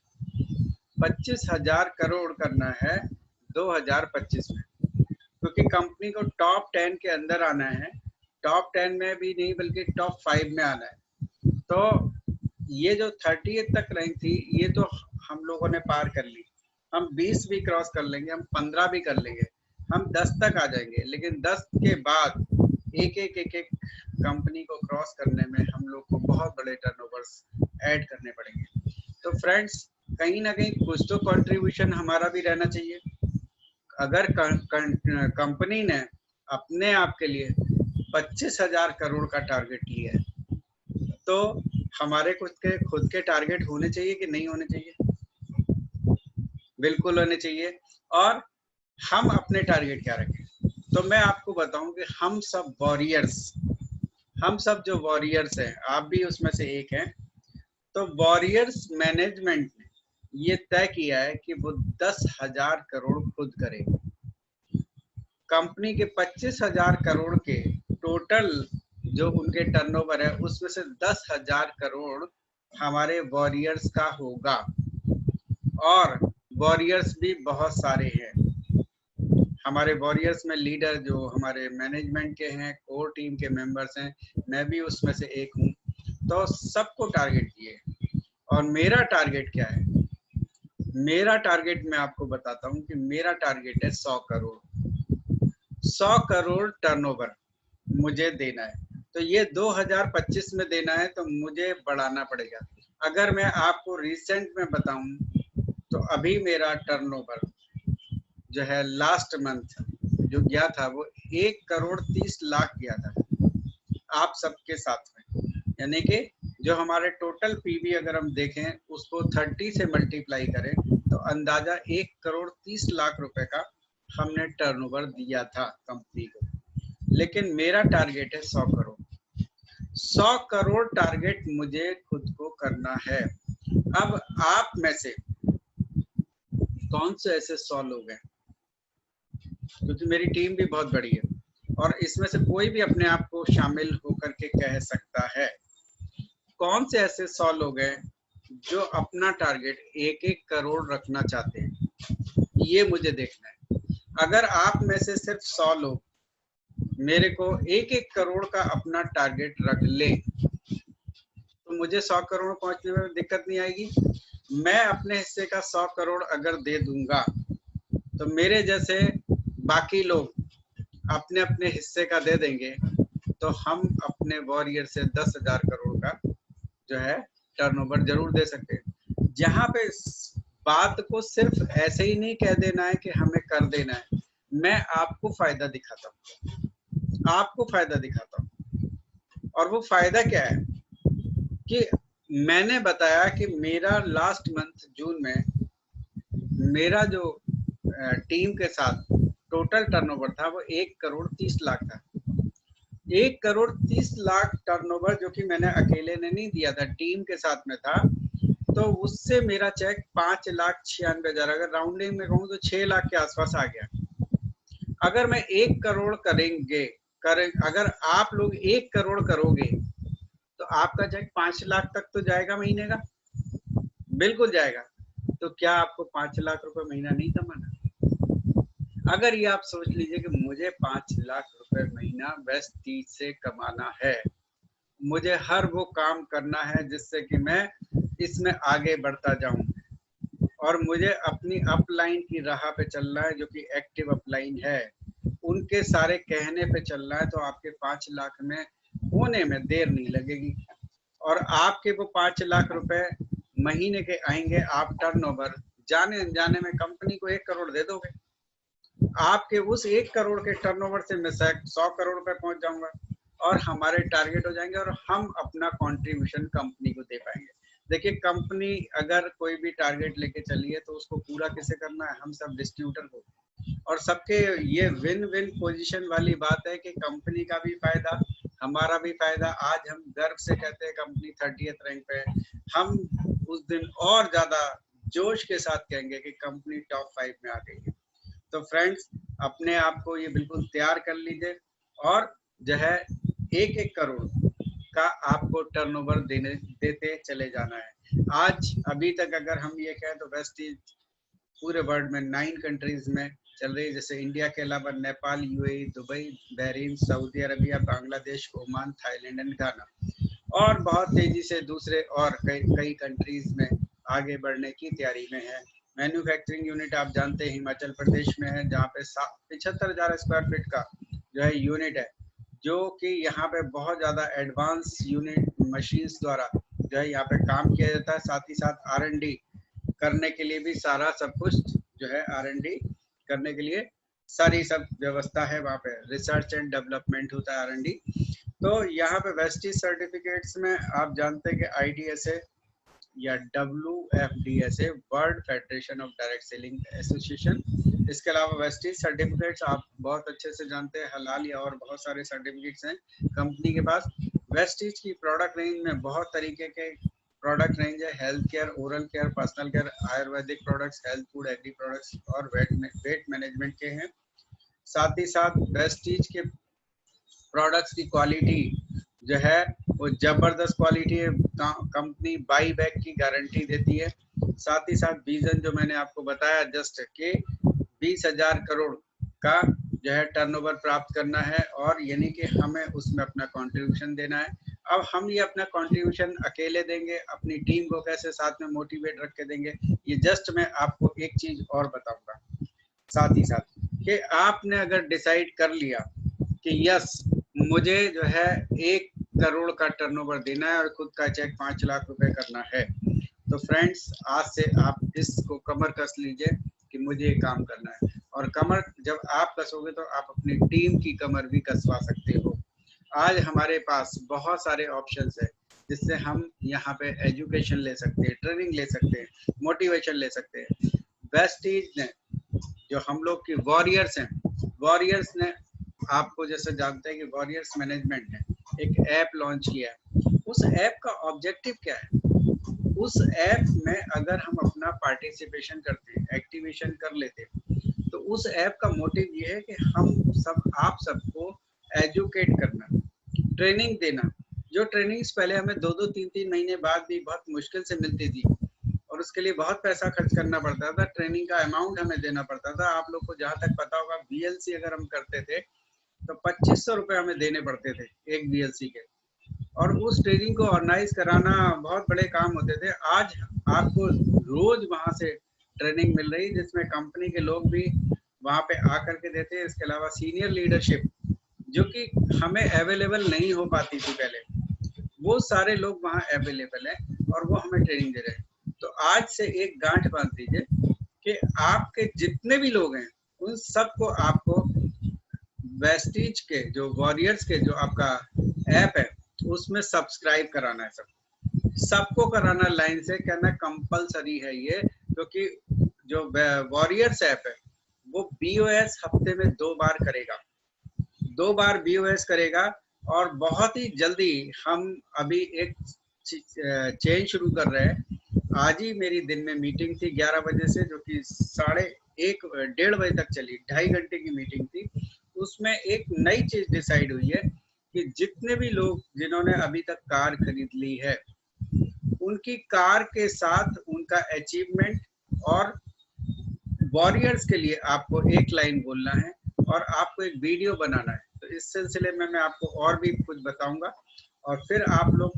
25,000 करोड़ करना है 2025 में, क्योंकि कंपनी को टॉप 10 के अंदर आना है। टॉप 10 में भी नहीं बल्कि टॉप 5 में आना है। तो ये जो 30th तक रैंक थी ये तो हम लोगों ने पार कर ली। हम 20 भी क्रॉस कर लेंगे, हम 15 भी कर लेंगे, हम 10 तक आ जाएंगे, लेकिन 10 के बाद एक एक कंपनी को क्रॉस करने में हम लोग को बहुत बड़े टर्नओवर्स ऐड करने पड़ेंगे। तो फ्रेंड्स, कहीं ना कहीं कुछ तो कंट्रीब्यूशन हमारा भी रहना चाहिए। अगर कंपनी ने अपने आप के लिए 25,000 करोड़ का टारगेट लिया है तो हमारे खुद के टारगेट होने चाहिए कि नहीं होने चाहिए? बिल्कुल होने चाहिए। और हम अपने टारगेट क्या रखें? तो मैं आपको बताऊं कि हम सब वॉरियर्स, हम सब जो वॉरियर्स हैं, आप भी उसमें से एक हैं, तो वॉरियर्स मैनेजमेंट ने ये तय किया है कि वो 10,000 करोड़ खुद करेंगे। कंपनी के 25,000 करोड़ के टोटल जो उनके टर्नओवर है उसमें से 10,000 करोड़ हमारे वॉरियर्स का होगा। और वॉरियर्स भी बहुत सारे हैं। हमारे वॉरियर्स में लीडर जो हमारे मैनेजमेंट के हैं, कोर टीम के मेंबर्स हैं, मैं भी उसमें से एक हूँ। तो सबको टारगेट दिए। और मेरा टारगेट क्या है? मेरा टारगेट मैं आपको बताता हूँ कि मेरा टारगेट है 100 करोड़। 100 करोड़ टर्नओवर मुझे देना है। तो ये 2025 में देना है तो मुझे बढ़ाना पड़ेगा। अगर मैं आपको रिसेंट में बताऊं तो अभी मेरा टर्नओवर जो है लास्ट मंथ जो गया था वो 1 करोड़ 30 लाख गया था आप सबके साथ में। यानी कि जो हमारे टोटल पीवी अगर हम देखें उसको 30 से मल्टीप्लाई करें तो अंदाजा 1 करोड़ 30 लाख रुपए का हमने टर्नओवर दिया था कंपनी को। लेकिन मेरा टारगेट है 100 करोड़। 100 करोड़ टारगेट मुझे खुद को करना है। अब आप में से कौन से ऐसे 100 लोग हैं, क्योंकि मेरी टीम भी बहुत बड़ी है और इसमें से कोई भी अपने आप को शामिल होकर के कह सकता है, कौन से ऐसे 100 लोग हैं जो अपना टारगेट 1-1 करोड़ रखना चाहते हैं? ये मुझे देखना है। अगर आप में से सिर्फ 100 लोग मेरे को 1-1 करोड़ का अपना टारगेट रख ले तो मुझे 100 करोड़ पहुंचने में दिक्कत नहीं आएगी। मैं अपने हिस्से का 100 करोड़ अगर दे दूंगा तो मेरे जैसे बाकी लोग अपने अपने हिस्से का दे देंगे तो हम अपने वॉरियर से 10,000 करोड़ का जो है टर्नओवर जरूर दे सकते हैं। जहां पे बात को सिर्फ ऐसे ही नहीं कह देना है कि हमें कर देना है, मैं आपको फायदा दिखाता हूँ, आपको फायदा दिखाता हूँ। और वो फायदा क्या है कि मैंने बताया कि मेरा लास्ट मंथ जून में मेरा जो टीम के साथ टोटल टर्नओवर था वो 1 करोड़ 30 लाख था। 1 करोड़ 30 लाख टर्नओवर जो कि मैंने अकेले ने नहीं दिया था, टीम के साथ में था। तो उससे मेरा चेक 5,96,000, अगर राउंडिंग में कहूँ तो 6 लाख के आसपास आ गया। अगर मैं 1 करोड़ अगर आप लोग 1 करोड़ करोगे तो आपका चेक 5 लाख तक तो जाएगा महीने का, बिल्कुल जाएगा। तो क्या आपको 5 लाख रुपए महीना नहीं कमाना? अगर ये आप सोच लीजिए कि मुझे 5 लाख रुपए महीना वेस्ट तीज से कमाना है, मुझे हर वो काम करना है जिससे कि मैं इसमें आगे बढ़ता जाऊं, और मुझे अपनी अपलाइन की राह पे चलना है जो कि एक्टिव अपलाइन है, उनके सारे कहने पे चलना है। तो आपके 5 लाख में होने में देर नहीं लगेगी और आपके वो 5 लाख रुपए महीने के आएंगे। आप टर्नओवर जाने अनजाने में कंपनी को 1 करोड़ दे दोगे। आपके उस 1 करोड़ के टर्नओवर से मैं 100 करोड़ रुपए पहुंच जाऊंगा और हमारे टारगेट हो जाएंगे और हम अपना कंट्रीब्यूशन कंपनी को दे पाएंगे। देखिए, कंपनी अगर कोई भी टारगेट लेके चली है तो उसको पूरा किसे करना है? हम सब डिस्ट्रीब्यूटर को। और सबके ये विन विन पोजीशन वाली बात है कि कंपनी का भी फायदा, हमारा भी फायदा। आज हम गर्व से कहते हैं कंपनी 30th रैंक पे है। हम उस दिन और ज्यादा जोश के साथ कहेंगे कि कंपनी टॉप 5 में आ गई है। तो फ्रेंड्स, अपने आप को ये बिल्कुल तैयार कर लीजिए और जो है 1-1 करोड़ का आपको टर्नओवर देते चले जाना है। आज अभी तक अगर हम ये कहें तो वेस्टीज पूरे वर्ल्ड में 9 कंट्रीज में चल रही है, जैसे इंडिया के अलावा Nepal, UAE, Dubai, Bahrain, Saudi Arabia, Bangladesh, Oman, Thailand and Ghana, और बहुत तेजी से दूसरे और कई कंट्रीज में आगे बढ़ने की तैयारी में है। मैन्युफैक्चरिंग यूनिट आप जानते हैं हिमाचल प्रदेश में है, जहाँ पे 75,000 स्क्वायर फीट का जो है यूनिट है, जो कि यहाँ पे बहुत ज्यादा एडवांस यूनिट मशीन्स द्वारा जो है यहाँ पे काम किया जाता है। साथ ही साथ R&D करने के लिए भी सारा सब कुछ जो है R&D करने के लिए सारी सब व्यवस्था है। वहाँ पे रिसर्च एंड डेवलपमेंट होता है R&D। तो यहाँ पे वेस्टीज सर्टिफिकेट्स में आप जानते हैं कि IDSA या WFDSA, world federation of direct selling association. इसके अलावा वेस्टीज सर्टिफिकेट्स आप बहुत अच्छे से जानते हैं, हलाल या और बहुत सारे सर्टिफिकेट्स हैं कंपनी के पास। वेस्टीज की प्रोडक्ट रेंज में बहुत तरीके के प्रोडक्ट रेंज है, health care, oral care, personal care, ayurvedic products, health food, agri products और वेट मैनेजमेंट के हैं। साथ ही साथ वेस्टीज के प्रोडक्ट्स की क्वालिटी जो है वो जबरदस्त क्वालिटी है। कंपनी बाई बैक की गारंटी देती है। साथ ही साथ विजन जो मैंने आपको बताया जस्ट के 20,000 करोड़ का जो है टर्नओवर प्राप्त करना है, और यानी कि हमें उसमें अपना कंट्रीब्यूशन देना है। अब हम ये अपना कंट्रीब्यूशन अकेले देंगे, अपनी टीम को कैसे साथ में मोटिवेट रख के देंगे, ये जस्ट मैं आपको एक चीज और बताऊंगा साथ ही साथ कि आपने अगर डिसाइड कर लिया कि यस मुझे जो है 1 करोड़ का टर्नओवर देना है और खुद का चेक 5 लाख रुपए करना है, तो फ्रेंड्स आज से आप इसको कमर कस लीजिए कि मुझे ये काम करना है। और कमर जब आप कसोगे तो आप अपनी टीम की कमर भी कसवा सकते हो। आज हमारे पास बहुत सारे ऑप्शंस है जिससे हम यहाँ पे एजुकेशन ले सकते हैं, ट्रेनिंग ले सकते हैं, मोटिवेशन ले सकते हैं। वेस्टीज ने जो हम लोग की वॉरियर्स हैं, वॉरियर्स ने आपको जैसे जानते हैं कि वॉरियर्स मैनेजमेंट ने एक ऐप लॉन्च किया है। उस ऐप का ऑब्जेक्टिव क्या है? उस ऐप में अगर हम अपना पार्टिसिपेशन करते हैं, एक्टिवेशन कर लेते हैं, तो उस ऐप का मोटिव ये है कि हम सब आप सबको एजुकेट करना, ट्रेनिंग देना। जो ट्रेनिंग्स पहले हमें 2-2, 3-3 महीने बाद भी बहुत मुश्किल से मिलती थी और उसके लिए बहुत पैसा खर्च करना पड़ता था, ट्रेनिंग का अमाउंट हमें देना पड़ता था। आप लोग को जहाँ तक पता होगा BLC अगर हम करते थे तो 2500 रुपए हमें देने पड़ते थे एक BLC के, और उस ट्रेनिंग को ऑर्गेनाइज कराना बहुत बड़े काम होते थे। आज आपको रोज वहां से ट्रेनिंग मिल रही है जिसमें कंपनी के लोग भी वहां पे आकर के देते हैं। इसके अलावा सीनियर लीडरशिप जो कि हमें अवेलेबल नहीं हो पाती थी पहले, वो सारे लोग वहाँ अवेलेबल है और वो हमें ट्रेनिंग दे रहे हैं। तो आज से एक गांठ बांध दीजिए कि आपके जितने भी लोग हैं उन सबको आपको वेस्टीज के जो वॉरियर्स के जो आपका ऐप है उसमें सब्सक्राइब कराना है। सबको कराना, लाइन से कहना कंपलसरी है ये, क्योंकि जो वॉरियर्स ऐप है वो BOS हफ्ते में 2 बार करेगा, 2 बार BOS करेगा। और बहुत ही जल्दी हम अभी एक चेंज शुरू कर रहे हैं। आज ही मेरी दिन में मीटिंग थी 11 बजे से, जो कि 1:30 बजे तक चली, 2.5 घंटे की मीटिंग थी। उसमें एक नई चीज डिसाइड हुई है कि जितने भी लोग जिन्होंने अभी तक कार खरीद ली है उनकी कार के साथ उनका अचीवमेंट और वॉरियर्स के लिए आपको एक लाइन बोलना है और आपको एक वीडियो बनाना है। तो इस सिलसिले में मैं आपको और भी कुछ बताऊंगा और फिर आप लोग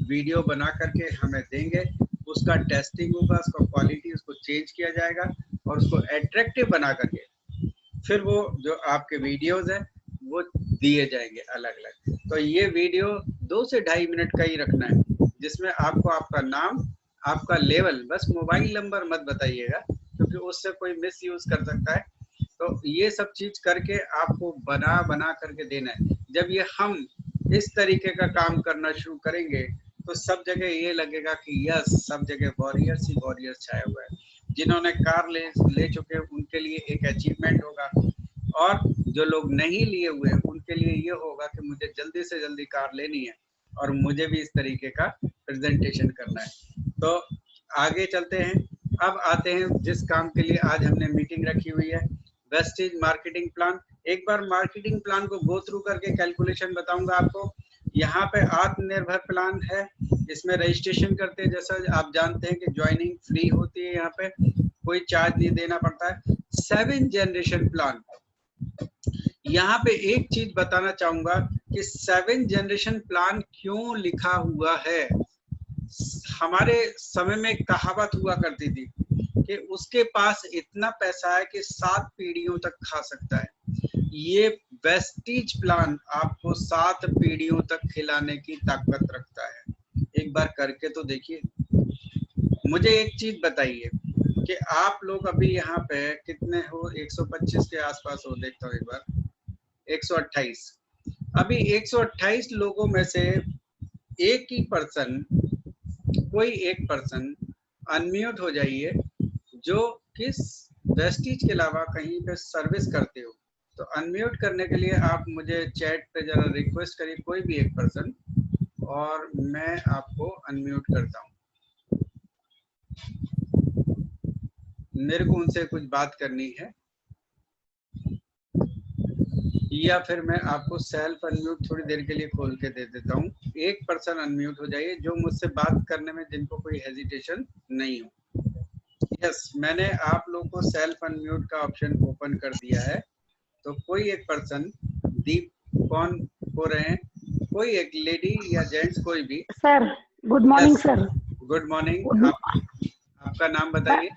वीडियो बना करके हमें देंगे, उसका टेस्टिंग होगा, उसका क्वालिटी उसको चेंज किया जाएगा और उसको एट्रैक्टिव बना करके फिर वो जो आपके वीडियोस हैं वो दिए जाएंगे अलग अलग। तो ये वीडियो 2 से 2.5 मिनट का ही रखना है, जिसमें आपको आपका नाम, आपका लेवल, बस मोबाइल नंबर मत बताइएगा क्योंकि उससे कोई मिस यूज कर सकता है। तो ये सब चीज करके आपको बना करके देना है। जब ये हम इस तरीके का काम करना शुरू करेंगे तो सब जगह ये लगेगा कि यस, सब जगह वॉरियर्स ही वॉरियर्स छाया हुआ है। जिन्होंने कार ले चुके हैं उनके लिए एक अचीवमेंट होगा, और जो लोग नहीं लिए हुए हैं उनके लिए ये होगा कि मुझे जल्दी से जल्दी कार लेनी है और मुझे भी इस तरीके का प्रेजेंटेशन करना है। तो आगे चलते हैं। अब आते हैं जिस काम के लिए आज हमने मीटिंग रखी हुई है, वेस्टेज मार्केटिंग प्लान। एक बार मार्केटिंग प्लान को गो थ्रू करके कैलकुलेशन बताऊंगा आपको। यहाँ पे आत्मनिर्भर प्लान है, इसमें रजिस्ट्रेशन करते हैं, जैसा आप जानते हैं कि ज्वाइनिंग फ्री होती है, यहाँ पे कोई चार्ज नहीं देना पड़ता है। 7 जनरेशन प्लान, यहाँ पे एक चीज बताना चाहूंगा कि 7 जनरेशन प्लान क्यों लिखा हुआ है। हमारे समय में कहावत हुआ करती थी कि उसके पास इतना पैसा है कि 7 पीढ़ियों तक खा सकता है। ये वेस्टीज प्लान आपको 7 पीढ़ियों तक खिलाने की ताकत रखता है। एक बार करके तो देखिए। मुझे एक चीज बताइए कि आप लोग अभी यहाँ पे कितने हो? 125 के आसपास हो, देखता हूँ एक बार, 128। अभी 128 लोगों में से एक ही पर्सन, कोई एक पर्सन अनम्यूट हो जाइए जो किस वेस्टीज के अलावा कहीं पे सर्विस करते हो। तो अनम्यूट करने के लिए आप मुझे चैट पे जरा रिक्वेस्ट करिए, कोई भी एक पर्सन, और मैं आपको अनम्यूट करता हूँ। मेरे को उनसे कुछ बात करनी है, या फिर मैं आपको सेल्फ अनम्यूट थोड़ी देर के लिए खोल के दे देता हूँ। एक पर्सन अनम्यूट हो जाइए जो मुझसे बात करने में जिनको कोई हेजिटेशन नहीं हो। यस, मैंने आप लोग को सेल्फ अनम्यूट का ऑप्शन ओपन कर दिया है। तो कोई एक पर्सन, दीप कौन हो रहे हैं? कोई एक लेडी या जेंट्स, कोई भी। Sir good morning sir. Good morning. आपका नाम बताइए।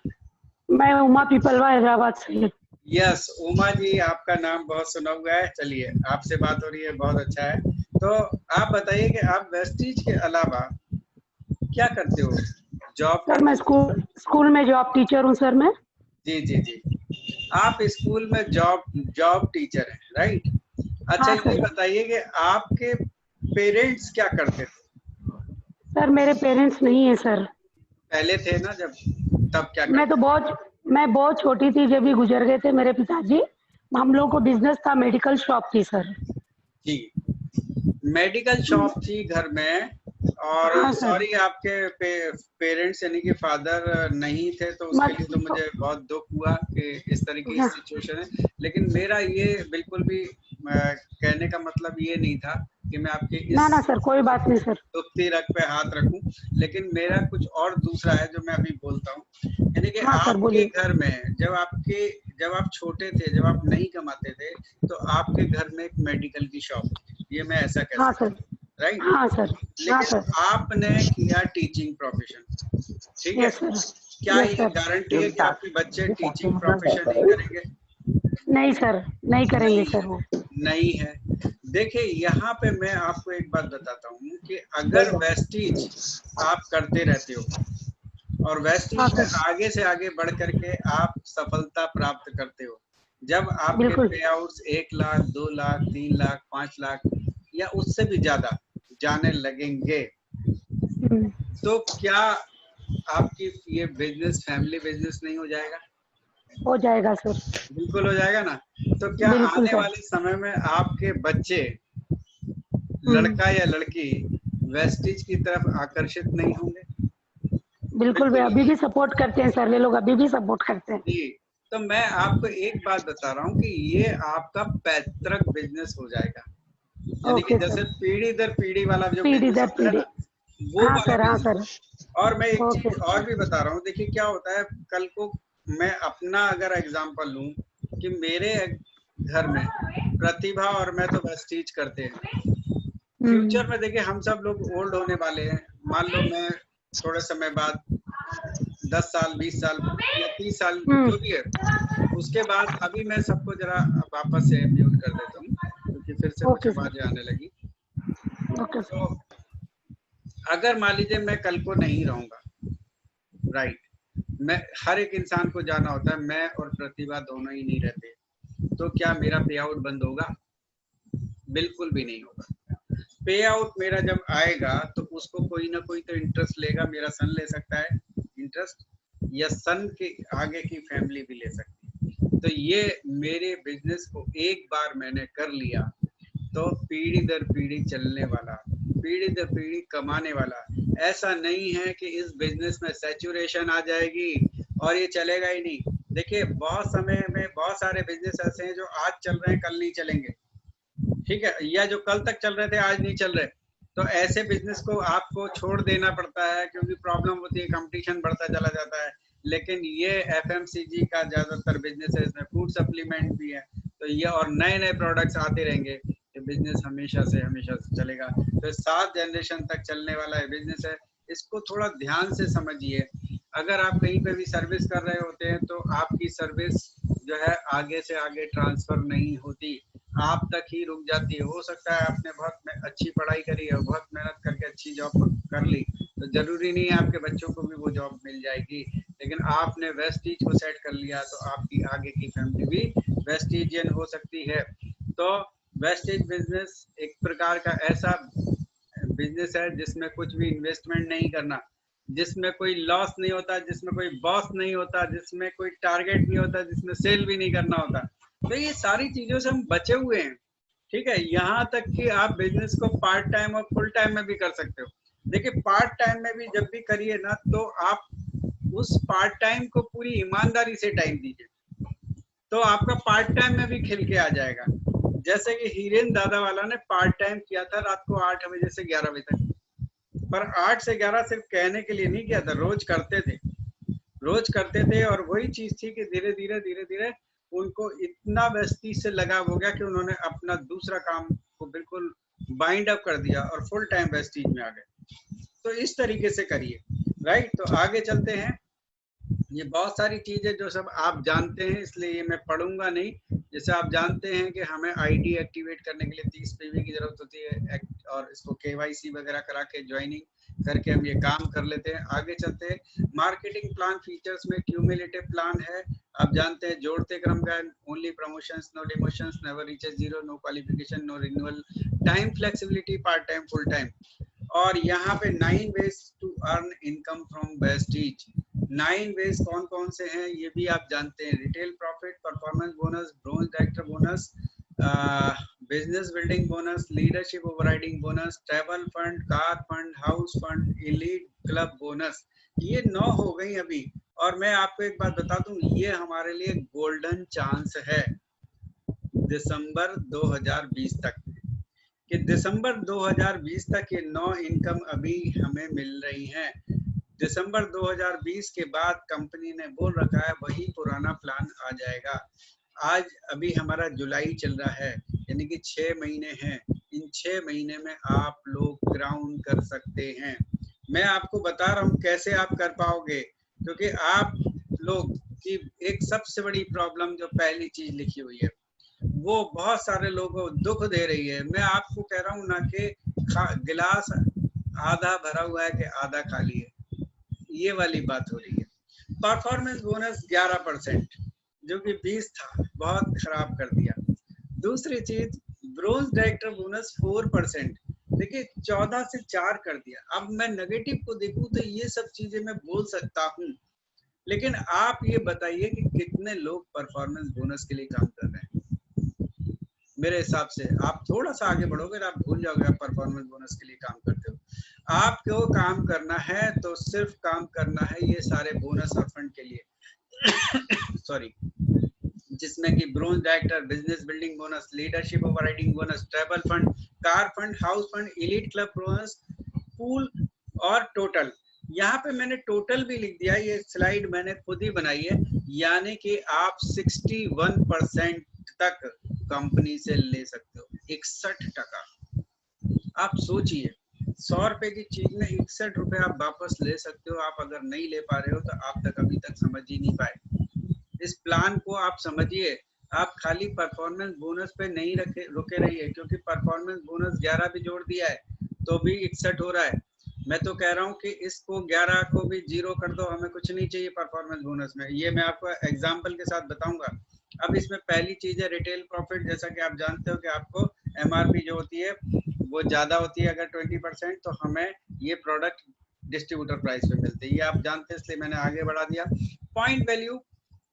मैं उमा पीपलवा हैदराबाद से। यस उमा जी, आपका नाम बहुत सुना हुआ है। चलिए, आपसे बात हो रही है, बहुत अच्छा है। तो आप बताइए कि आप वेस्टीज के अलावा क्या करते हो? जॉब सर मैं स्कूल में जॉब टीचर हूँ सर मैं। जी जी जी, आप स्कूल में जॉब टीचर हैं, राइट? अच्छा, हाँ ये बताइए कि आपके पेरेंट्स क्या करते थे? सर मेरे पेरेंट्स नहीं है सर। पहले थे ना जब, तब क्या करते? मैं बहुत छोटी थी जब ही गुजर गए थे मेरे पिताजी। हम लोगों को बिजनेस था, मेडिकल शॉप थी सर। जी, मेडिकल शॉप थी घर में। और हाँ सॉरी, आपके पेरेंट्स यानी कि फादर नहीं थे, तो उसके लिए तो मुझे बहुत दुख हुआ कि इस तरीके की सिचुएशन है। लेकिन मेरा ये बिल्कुल भी कहने का मतलब ये नहीं था कि मैं आपके इस ना सर, कोई बात नहीं सर। दुखती रग पे हाथ रखूं। लेकिन मेरा कुछ और दूसरा है जो मैं अभी बोलता हूँ। यानी कि हाँ सर, आपके घर में जब आप छोटे थे, जब आप नहीं कमाते थे, तो आपके घर में एक मेडिकल की शॉप थी, ये मैं ऐसा कह हाँ सकता सर। हूँ, राइट? हाँ सर। हाँ लेकिन सर। आपने किया टीचिंग प्रोफेशन, ठीक है? Yes sir. क्या यस ये सर। गारंटी है कि आपके बच्चे टीचिंग प्रोफेशन नहीं करेंगे? नहीं सर, नहीं करेंगे सर वो। नहीं है। देखिए, यहाँ पे मैं आपको एक बात बताता हूँ कि अगर वेस्टीज आप करते रहते हो और वेस्टीज में आगे से आगे बढ़ करके आप सफलता प्राप्त करते हो, जब आपके पे आउट्स 1 लाख, 2 लाख, 3 लाख, 5 लाख या उससे भी ज्यादा जाने लगेंगे, तो क्या आपकी ये बिजनेस फैमिली बिजनेस नहीं हो जाएगा? हो जाएगा सर। बिल्कुल हो जाएगा ना। तो क्या आने वाले समय में आपके बच्चे, लड़का या लड़की, वेस्टीज की तरफ आकर्षित नहीं होंगे? बिल्कुल भी अभी भी सपोर्ट करते हैं सर, वे लोग अभी भी सपोर्ट करते हैं जी। तो मैं आपको एक बात बता रहा हूँ कि ये आपका पैतृक बिजनेस हो जाएगा, यानी कि जैसे पीढ़ी दर पीढ़ी वाला जो बिजनेस होता है ना, वो वाला बिजनेस। और मैं एक चीज और भी बता रहा हूँ। देखिए क्या होता है, कल को मैं अपना अगर एग्जांपल लूं कि मेरे घर में प्रतिभा और मैं तो वेस्टीज करते हैं, फ्यूचर में देखिए हम सब लोग ओल्ड होने वाले हैं। मान लो मैं थोड़े समय बाद 10 साल, 20 साल या 30 साल जो भी है, उसके बाद, अभी मैं सबको जरा वापस से म्यूट कर देता हूँ क्योंकि फिर से कुछ आवाजें आने लगी। Okay sir. तो अगर मान लीजिए मैं कल को नहीं रहूंगा, राइट, मैं, हर एक इंसान को जाना होता है, मैं और प्रतिभा दोनों ही नहीं रहते, तो क्या मेरा पे आउट बंद होगा? बिल्कुल भी नहीं होगा। पे आउट मेरा जब आएगा तो उसको कोई ना कोई तो इंटरेस्ट लेगा, मेरा सन ले सकता है इंटरेस्ट, या सन के आगे की फैमिली भी ले सकती है। तो ये मेरे बिजनेस को एक बार मैंने कर लिया तो पीढ़ी दर पीढ़ी चलने वाला, पीढ़ी दर पीढ़ी कमाने वाला। ऐसा नहीं है कि इस बिजनेस में सैचुरेशन आ जाएगी और ये चलेगा ही नहीं। देखिए बहुत समय में बहुत सारे बिजनेस ऐसे हैं जो आज चल रहे हैं कल नहीं चलेंगे, ठीक है, या जो कल तक चल रहे थे आज नहीं चल रहे। तो ऐसे बिजनेस को आपको छोड़ देना पड़ता है क्योंकि प्रॉब्लम होती है, कंपटीशन बढ़ता चला जाता है। लेकिन ये एफएमसीजी का ज्यादातर बिजनेस है, इसमें फूड सप्लीमेंट भी है, तो ये और नए नए प्रोडक्ट्स आते रहेंगे, ये बिजनेस हमेशा से चलेगा। तो 7 जनरेशन तक चलने वाला है बिजनेस है, इसको थोड़ा ध्यान से समझिए। अगर आप कहीं पे भी सर्विस कर रहे होते हैं तो आपकी सर्विस जो है आगे से आगे ट्रांसफर नहीं होती, आप तक ही रुक जाती है। हो सकता है आपने बहुत अच्छी पढ़ाई करी है, बहुत मेहनत करके अच्छी जॉब कर ली, तो जरूरी नहीं है आपके बच्चों को भी वो जॉब मिल जाएगी, लेकिन आपने वेस्टीज को सेट कर लिया तो आपकी आगे की फैमिली भी वेस्टीजियन हो सकती है। तो वेस्टेज बिजनेस एक प्रकार का ऐसा बिजनेस है जिसमें कुछ भी इन्वेस्टमेंट नहीं करना, जिसमें कोई लॉस नहीं होता, जिसमें कोई बॉस नहीं होता, जिसमें कोई टारगेट नहीं होता, जिसमें सेल भी नहीं करना होता। तो ये सारी चीजों से हम बचे हुए हैं, ठीक है। यहाँ तक कि आप बिजनेस को पार्ट टाइम और फुल टाइम में भी कर सकते हो। देखिए पार्ट टाइम में भी जब भी करिए ना, तो आप उस पार्ट टाइम को पूरी ईमानदारी से टाइम दीजिए, तो आपका पार्ट टाइम में भी खिल के आ जाएगा। जैसे कि हीरेन दादा वाला ने पार्ट टाइम किया था रात को 8 बजे से 11 बजे तक, पर 8 से 11 सिर्फ कहने के लिए नहीं किया था, रोज करते थे, रोज करते थे। और वही चीज थी कि धीरे धीरे उनको इतना वेस्टी से लगाव हो गया कि उन्होंने अपना दूसरा काम को बिल्कुल बाइंड अप कर दिया और फुल टाइम वेस्टीज में आ गए। तो इस तरीके से करिए, राइट। तो आगे चलते हैं। ये बहुत सारी चीजें जो सब आप जानते हैं, इसलिए ये मैं पढ़ूंगा नहीं। जैसे आप जानते हैं कि हमें आईडी एक्टिवेट करने के लिए 30 पीवी की जरूरत होती है, और इसको केवाईसी वगैरह करा के ज्वाइनिंग करके हम ये काम कर लेते हैं। आगे चलते हैं। मार्केटिंग प्लान फीचर्स में क्यूमुलेटिव प्लान है, आप जानते हैं, जोड़ते क्रम का, only promotions no demotions, never reaches zero, no qualification no renewal, time flexibility, part time full time. और यहाँ पे 9 ways to earn income from Vestige. 9 ways कौन कौन से हैं ये भी आप जानते हैं। Retail profit, performance bonus, bronze director bonus, business building bonus, leadership overriding bonus, travel fund, car fund, house fund, elite club bonus. ये 9 हो गई अभी। और मैं आपको एक बात बता दूं, ये हमारे लिए गोल्डन चांस है दिसंबर 2020 तक, कि दिसंबर 2020 तक ये 9 इनकम अभी हमें मिल रही हैं। दिसंबर 2020 के बाद कंपनी ने बोल रखा है वही पुराना प्लान आ जाएगा। आज अभी हमारा जुलाई चल रहा है, यानी कि 6 महीने हैं। इन 6 महीने में आप लोग ग्राउंड कर सकते हैं। मैं आपको बता रहा हूँ कैसे आप कर पाओगे, क्योंकि आप लोग की एक सबसे बड़ी प्रॉब्लम जो पहली चीज लिखी हुई है वो बहुत सारे लोगों को दुख दे रही है। मैं आपको कह रहा हूँ ना कि गिलास आधा भरा हुआ है कि आधा खाली है, ये वाली बात हो रही है। परफॉर्मेंस बोनस 11% जो कि 20 था, बहुत खराब कर दिया। दूसरी चीज, ब्रोंज डायरेक्टर बोनस 4%, देखिए 14 से 4 कर दिया। अब मैं नेगेटिव को देखूं तो ये सब चीजें मैं बोल सकता हूँ, लेकिन आप ये बताइए कि कितने लोग परफॉर्मेंस बोनस के लिए काम कर रहे हैं। मेरे हिसाब से आप थोड़ा सा आगे बढ़ोगे आप भूल जाओगे आप परफॉर्मेंस बोनस के लिए काम करते हो। आपको काम करना है तो सिर्फ काम करना है ये सारे बोनस और फंड के लिए सॉरी, जिसमें कि bronze director, business building bonus, leadership overriding bonus, travel fund, car fund, house fund, elite club bonus, pool और टोटल। यहाँ पे मैंने टोटल भी लिख दिया, ये स्लाइड मैंने खुद ही बनाई है, यानी कि आप 61% तक कंपनी से ले सकते हो। 61%। आप सोचिए 100 रुपए की चीज में 61 रुपए आप वापस ले सकते हो। आप अगर नहीं ले पा रहे हो तो आप तक अभी तक समझ ही नहीं पाए। इस प्लान को आप समझिए। आप खाली परफॉर्मेंस बोनस पे नहीं रुके रहिए, क्योंकि परफॉर्मेंस बोनस 11 भी जोड़ दिया है, तो भी 61 हो रहा है। मैं तो कह रहा हूँ कि इसको 11 को भी 0 कर दो, हमें कुछ नहीं चाहिए परफॉर्मेंस बोनस में। ये मैं आपको एग्जांपल के साथ बताऊंगा। अब इसमें पहली चीज है रिटेल प्रॉफिट। जैसा कि आप जानते हो कि आपको एमआरपी जो होती है वो ज्यादा होती है अगर 20%, तो हमें ये प्रोडक्ट डिस्ट्रीब्यूटर प्राइस पे मिलते हैं, ये आप जानते हैं, इसलिए मैंने आगे बढ़ा दिया। पॉइंट वैल्यू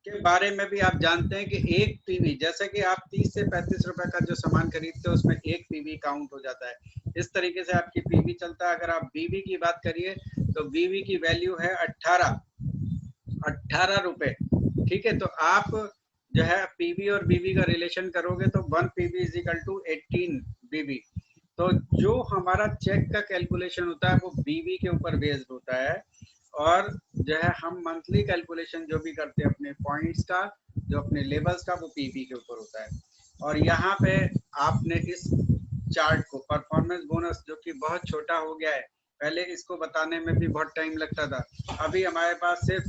के बारे में भी आप जानते हैं कि एक पीवी, जैसे कि आप 30 से 35 रुपए का जो सामान खरीदते हो उसमें एक पीवी काउंट हो जाता है। इस तरीके से आपकी पीवी चलता है। अगर आप बीवी की बात करिए तो बीवी की वैल्यू है 18 रुपए। ठीक है, तो आप जो है पीवी और बीवी का रिलेशन करोगे तो 1 पीवी इज इक्वल टू 18 बीवी। तो जो हमारा चेक का कैलकुलेशन होता है वो बीवी के ऊपर बेस्ड होता है, और जो है हम मंथली कैलकुलेशन जो भी करते हैं अपने पॉइंट्स का, जो अपने लेवल्स का, वो पीवी के ऊपर होता है। और यहाँ पे आपने इस चार्ट को परफॉर्मेंस बोनस, जो कि बहुत छोटा हो गया है, पहले इसको बताने में भी बहुत टाइम लगता था, अभी हमारे पास सिर्फ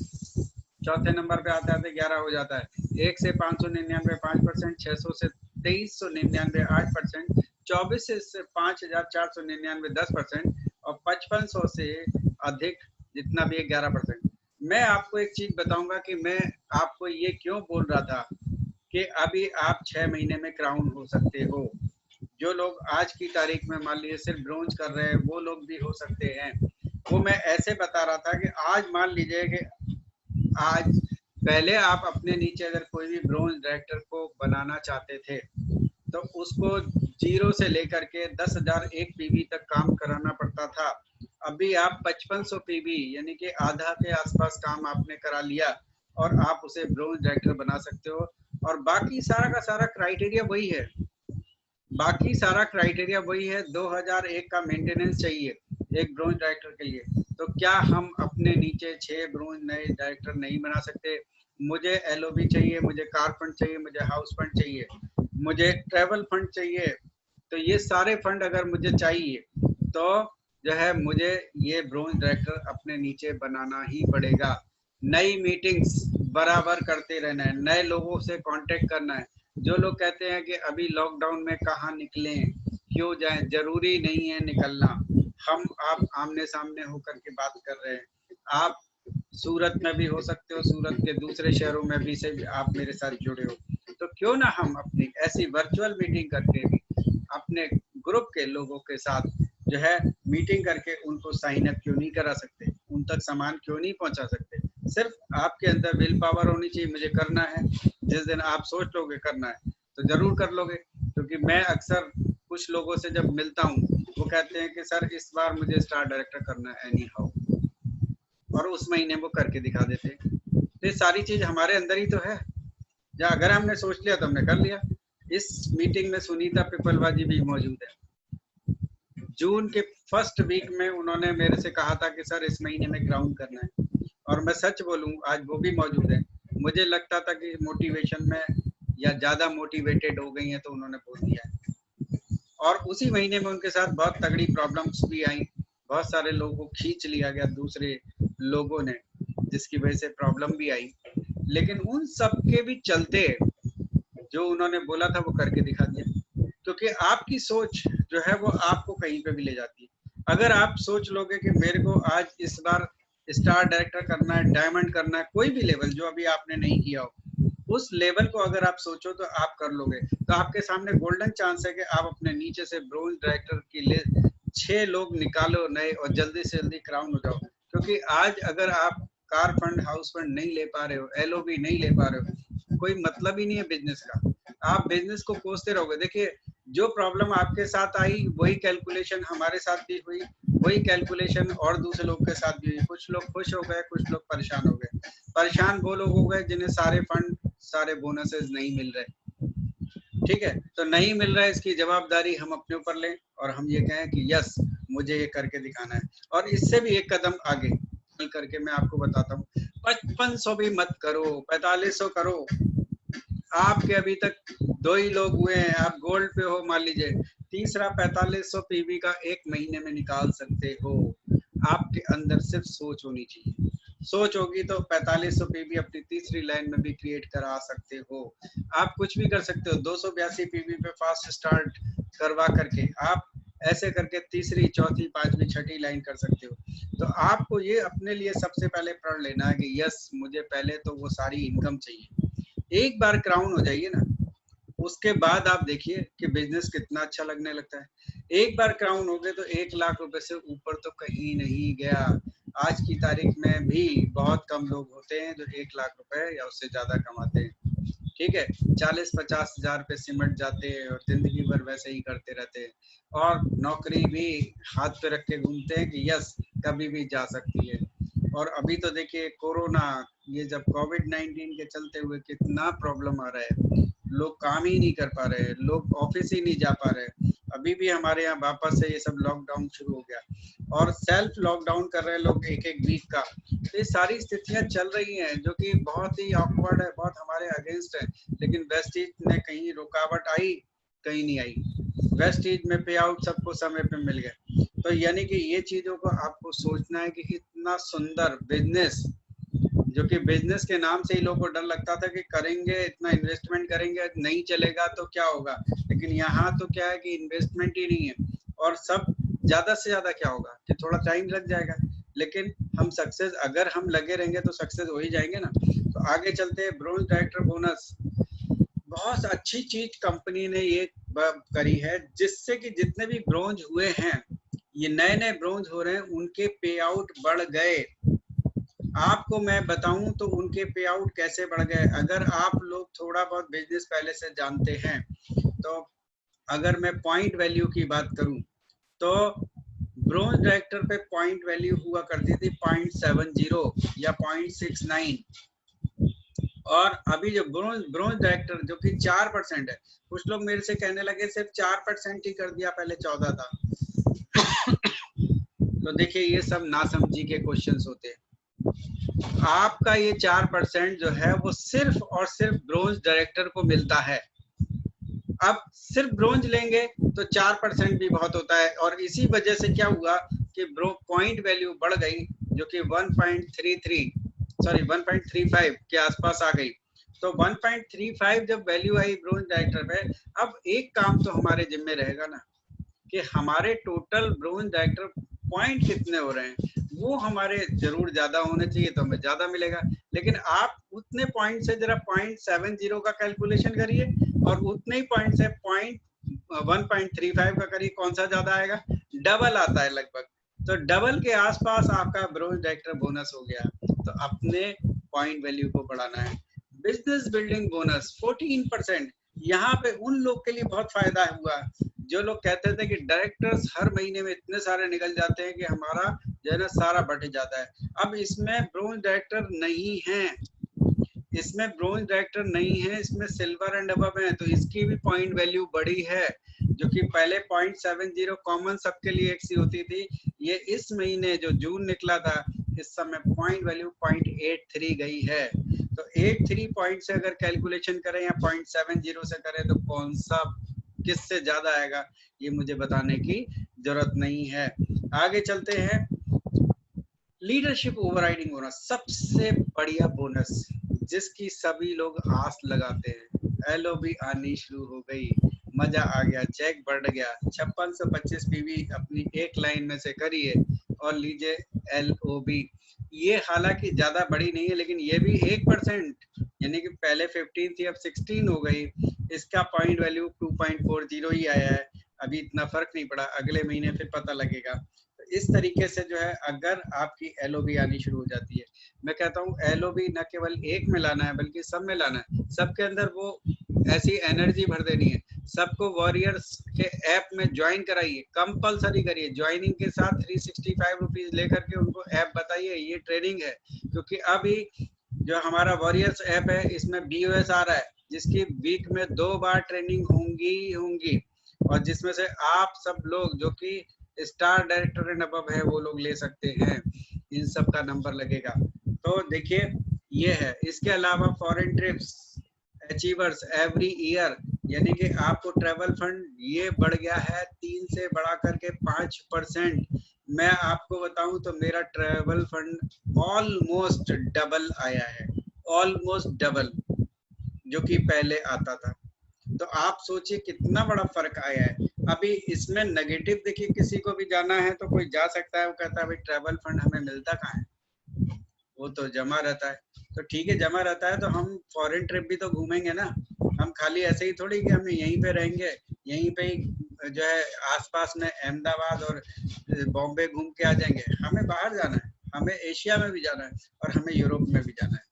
चौथे नंबर पे आते आते 11 हो जाता है। 1 से 599 5%, 600 से 2399 8%, 24 से 5499 10%, और 5500 से अधिक जितना भी है 11%। मैं आपको एक चीज बताऊंगा कि मैं आपको ये क्यों बोल रहा था कि अभी आप 6 महीने में क्राउन हो सकते हो। जो लोग आज की तारीख में मान लीजिए सिर्फ ब्रोंज कर रहे हैं वो लोग भी हो सकते हैं। वो मैं ऐसे बता रहा था कि आज मान लीजिए कि आज पहले आप अपने नीचे अगर कोई भी ब्रोंज डायरेक्टर को बनाना चाहते थे तो उसको 0 से लेकर के 10,000 एक पीवी तक काम कराना पड़ता था। अभी आप 5500 पीवी यानी कि आधा के आसपास काम आपने करा लिया और आप उसे ब्रोंज डायरेक्टर बना सकते हो। और बाकी सारा का सारा क्राइटेरिया वही है, बाकी सारा क्राइटेरिया वही है। 2001 का मेंटेनेंस चाहिए एक ब्रोंज डायरेक्टर के लिए। तो क्या हम अपने नीचे 6 ब्रोंज नए डायरेक्टर नहीं बना सकते? मुझे एलओबी चाहिए, मुझे कार फंड चाहिए, मुझे हाउस फंड चाहिए, मुझे ट्रेवल फंड चाहिए। तो ये सारे फंड अगर मुझे चाहिए तो जो है मुझे ये ब्रोंज डायरेक्टर अपने नीचे बनाना ही पड़ेगा। नई मीटिंग्स बराबर करते रहना है, नए लोगों से कांटेक्ट करना है। जो लोग कहते हैं कि अभी लॉकडाउन में कहाँ निकलें, क्यों जाएं, जरूरी नहीं है निकलना। हम आप आमने सामने होकर के बात कर रहे हैं। आप सूरत में भी हो सकते हो, सूरत के दूसरे शहरों में भी से आप मेरे साथ जुड़े हो, तो क्यों ना हम अपनी ऐसी वर्चुअल मीटिंग करके भी अपने ग्रुप के लोगों के साथ जो है मीटिंग करके उनको साइन अप क्यों नहीं करा सकते, उन तक सामान क्यों नहीं पहुंचा सकते। सिर्फ आपके अंदर विल पावर होनी चाहिए, मुझे करना है। जिस दिन आप सोच लोगे करना है तो जरूर कर लोगे। क्योंकि मैं अक्सर कुछ लोगों से जब मिलता हूँ वो कहते हैं कि सर इस बार मुझे स्टार डायरेक्टर करना है एनी हाउ, और उस महीने वो करके दिखा देते हैं। तो ये सारी चीज हमारे अंदर ही तो है, या अगर हमने सोच लिया तो हमने कर लिया। इस मीटिंग में सुनीता पिपलवा जी भी मौजूद है। जून के फर्स्ट वीक में उन्होंने मेरे से कहा था कि सर इस महीने में क्राउन करना है, और मैं सच बोलूं आज वो भी मौजूद है। मुझे लगता था कि मोटिवेशन में या ज्यादा मोटिवेटेड हो गई हैं तो उन्होंने बोल दिया है। और उसी महीने में उनके साथ बहुत तगड़ी प्रॉब्लम्स भी आई, बहुत सारे लोगों को खींच लिया गया दूसरे लोगों ने, जिसकी वजह से प्रॉब्लम भी आई। लेकिन उन सब के भी चलते जो उन्होंने बोला था वो करके दिखा दिया। क्योंकि आपकी सोच जो है वो आपको कहीं पे भी ले जाती है। अगर आप सोच लोगे कि मेरे को आज इस बार स्टार डायरेक्टर करना है, डायमंड करना है, कोई भी लेवल जो अभी आपने नहीं किया हो, उस लेवल को अगर आप सोचो तो आप कर लोगे। तो आपके सामने गोल्डन चांस है कि आप अपने नीचे से ब्रोंज डायरेक्टर की लिस्ट 6 लोग निकालो नए और जल्दी से जल्दी क्राउन हो जाओ। क्योंकि आज अगर आप कार फंड, हाउस फंड नहीं ले पा रहे हो, एलओबी नहीं ले पा रहे हो, कोई मतलब ही नहीं है बिजनेस का। आप बिजनेस को कोसते रहोगे। देखिए जो प्रॉब्लम आपके साथ आई वही कैलकुलेशन हमारे साथ भी हुई, वही कैलकुलेशन और दूसरे लोग के साथ भी हुई। कुछ लोग खुश हो गए, कुछ लोग परेशान हो गए। परेशान वो लोग हो गए जिन्हें सारे फंड, सारे बोनसेस नहीं मिल रहे। ठीक है, तो नहीं मिल रहा है, इसकी जवाबदारी हम अपने ऊपर लें और हम ये कहें कि यस मुझे ये करके दिखाना है। और इससे भी एक कदम आगे चल करके मैं आपको बताता हूँ, 5500 भी मत करो, 4500 करो। आपके अभी तक 2 ही लोग हुए हैं, आप गोल्ड पे हो मान लीजिए, तीसरा 4500 पीवी का एक महीने में निकाल सकते हो। आपके अंदर सिर्फ सोच होनी चाहिए। सोच होगी तो 4500 पीवी अपनी तीसरी लाइन में भी क्रिएट करा सकते हो। आप कुछ भी कर सकते हो। 282 पीवी पे फास्ट स्टार्ट करवा करके आप ऐसे करके तीसरी, चौथी, पांचवी, छठी लाइन कर सकते हो। तो आपको ये अपने लिए सबसे पहले प्रण लेना है कि यस, मुझे पहले तो वो सारी इनकम चाहिए। एक बार क्राउन हो जाइए ना, उसके बाद आप देखिए कि बिजनेस कितना अच्छा लगने लगता है। एक बार क्राउन हो गए तो 1 लाख रुपए से ऊपर तो कहीं नहीं गया। आज की तारीख में भी बहुत कम लोग होते हैं जो 1 लाख रुपए या उससे ज्यादा कमाते हैं। ठीक है, 40-50 हजार पे सिमट जाते हैं और जिंदगी भर वैसे ही करते रहते हैं और नौकरी भी हाथ पे रख के घूमते हैं कि यस, कभी भी जा सकती है। और अभी तो देखिए कोरोना, ये जब कोविड-19 के चलते हुए कितना प्रॉब्लम आ रहा है, लोग काम ही नहीं कर पा रहे हैं, लोग ऑफिस ही नहीं जा पा रहे। अभी भी हमारे यहाँ वापस से ये सब लॉकडाउन शुरू हो गया और सेल्फ लॉकडाउन कर रहे हैं लोग 1-1 वीक का। तो ये सारी स्थितियां चल रही हैं जो कि बहुत ही ऑकवर्ड है, बहुत हमारे अगेंस्ट है। लेकिन वेस्टीज में कहीं रुकावट आई, कहीं नहीं आई। वेस्टीज में पे आउट सबको समय पे मिल गया। तो यानी कि ये चीजों को आपको सोचना है कि इतना सुंदर बिजनेस, जो कि बिजनेस के नाम से ही लोगों को डर लगता था कि करेंगे, इतना इन्वेस्टमेंट करेंगे, नहीं चलेगा तो क्या होगा। लेकिन यहाँ तो क्या है कि इन्वेस्टमेंट ही नहीं है और सब ज्यादा से ज्यादा क्या होगा कि थोड़ा टाइम लग जाएगा, लेकिन हम सक्सेस, अगर हम लगे रहेंगे तो सक्सेस हो ही जाएंगे ना। तो आगे चलते हैं। ब्रोंज डायरेक्टर बोनस बहुत अच्छी चीज कंपनी ने ये करी है, जिससे कि जितने भी ब्रोंज हुए हैं, ये नए नए ब्रोंज हो रहे हैं, उनके पे आउट बढ़ गए। आपको मैं बताऊं तो उनके पे आउट कैसे बढ़ गए। अगर आप लोग थोड़ा बहुत बिजनेस पहले से जानते हैं तो अगर मैं पॉइंट वैल्यू की बात करूं तो ब्रोंज डायरेक्टर पे पॉइंट वैल्यू हुआ करती थी 0.70 या 0.69, और अभी जो ब्रोंज डायरेक्टर जो कि 4% है, कुछ लोग मेरे से कहने लगे सिर्फ 4% ही कर दिया, पहले 14 था। तो देखिए ये सब नासमझी के क्वेश्चंस होते हैं। आपका ये 4% जो है वो सिर्फ और सिर्फ ब्रोंज डायरेक्टर को मिलता है। अब सिर्फ ब्रोंज लेंगे तो 4% भी बहुत होता है, और इसी वजह से क्या हुआ कि पॉइंट वैल्यू बढ़ गई, जो कि 1.35 के आसपास आ गई। तो 1.35 जब वैल्यू आई ब्रोंज डायरेक्टर पे, अब एक काम तो हमारे जिम्मे रहेगा ना कि हमारे टोटल ब्रोंज डायरेक्टर पॉइंट कितने हो रहे हैं, वो हमारे जरूर ज्यादा होने चाहिए तो हमें ज्यादा मिलेगा। लेकिन आप उतने पॉइंट से जरा 0.70 का कैलकुलेशन करिए और उतने ही पॉइंट से 1.35 का करिए, कौन सा ज्यादा आएगा? डबल आता है लगभग। तो डबल के आसपास आपका ब्रोंज डायरेक्टर बोनस हो गया। तो अपने पॉइंट वैल्यू को बढ़ाना है। बिजनेस बिल्डिंग बोनस 14%, यहाँ पे उन लोग के लिए बहुत फायदा हुआ जो लोग कहते थे कि डायरेक्टर्स हर महीने में इतने सारे निकल जाते हैं कि हमारा जो है ना सारा बट जाता है। अब इसमें ब्रोंज डायरेक्टर नहीं है, इसमें ब्रोंज डायरेक्टर नहीं है, इसमें सिल्वर एंड अबव है, तो इसकी भी पॉइंट वैल्यू बढ़ी है, जो कि पहले 0.70 कॉमन सबके लिए एक सी होती थी। ये इस महीने जो जून निकला था, इस समय पॉइंट वैल्यू 0.83 गई है। तो 83 पॉइंट से अगर कैलकुलेशन करें या 0.70 से करें तो कौन सा किससे ज्यादा आएगा, ये मुझे बताने की जरूरत नहीं है। आगे चलते हैं। लीडरशिप ओवरराइडिंग बोनस सबसे बढ़िया बोनस, जिसकी सभी लोग आस लगाते हैं। एलओबी आनी शुरू हो गई, मजा आ गया, चेक बढ़ गया। 5625 पीवी अपनी एक लाइन में से करिए और लीजिए एलओबी। ये हालांकि ज्यादा बड़ी नहीं है, लेकिन ये भी 1%, यानी कि पहले 15 थी अब 16 हो गई। इसका पॉइंट वैल्यू 2.40 ही आया है, अभी इतना फर्क नहीं पड़ा, अगले महीने फिर पता लगेगा। तो इस तरीके से जो है अगर आपकी एलओबी आनी शुरू हो जाती है, मैं कहता हूँ एलओबी न केवल एक में लाना है बल्कि सब में लाना है। सबके अंदर वो ऐसी एनर्जी भर देनी है। सबको वॉरियर्स के ऐप में ज्वाइन कराइए, कंपलसरी करिए। ज्वाइनिंग के साथ 365 रुपीज लेकर के उनको ऐप बताइए ये ट्रेनिंग है, क्योंकि अभी जो हमारा वॉरियर्स ऐप है इसमें बीओएस आ रहा है, जिसकी वीक में 2 बार ट्रेनिंग होंगी, और जिसमें से आप सब लोग जो कि स्टार डायरेक्टर एंड अबव है वो लोग ले सकते हैं, इन सब का नंबर लगेगा। तो देखिए ये है। इसके अलावा foreign trips achievers every year, यानी कि आपको ट्रेवल फंड ये बढ़ गया है 3 से बढ़ा करके 5%। मैं आपको बताऊं तो मेरा ट्रेवल फंड ऑलमोस्ट डबल आया है, ऑलमोस्ट डबल जो कि पहले आता था। तो आप सोचिए कितना बड़ा फर्क आया है। अभी इसमें नेगेटिव देखिए, किसी को भी जाना है तो कोई जा सकता है, वो कहता है भाई ट्रैवल फंड हमें मिलता कहाँ है, वो तो जमा रहता है। तो ठीक है, जमा रहता है तो हम फॉरेन ट्रिप भी तो घूमेंगे ना। हम खाली ऐसे ही थोड़ी कि हम यहीं पे रहेंगे, यहीं पे ही जो है आसपास में अहमदाबाद और बॉम्बे घूम के आ जाएंगे। हमें बाहर जाना है, हमें एशिया में भी जाना है और हमें यूरोप में भी जाना है।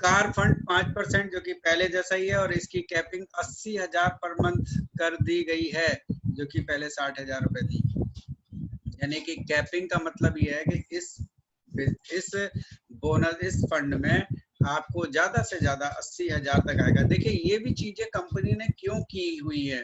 कार फंड 5% जो कि पहले जैसा ही है, और इसकी कैपिंग 80,000 पर मंथ कर दी गई है, जो कि पहले 60,000 रुपए थी। यानी कि कैपिंग का मतलब ये है कि इस बोनस, इस फंड में आपको ज्यादा से ज्यादा 80,000 तक आएगा। देखिए ये भी चीजें कंपनी ने क्यों की हुई है,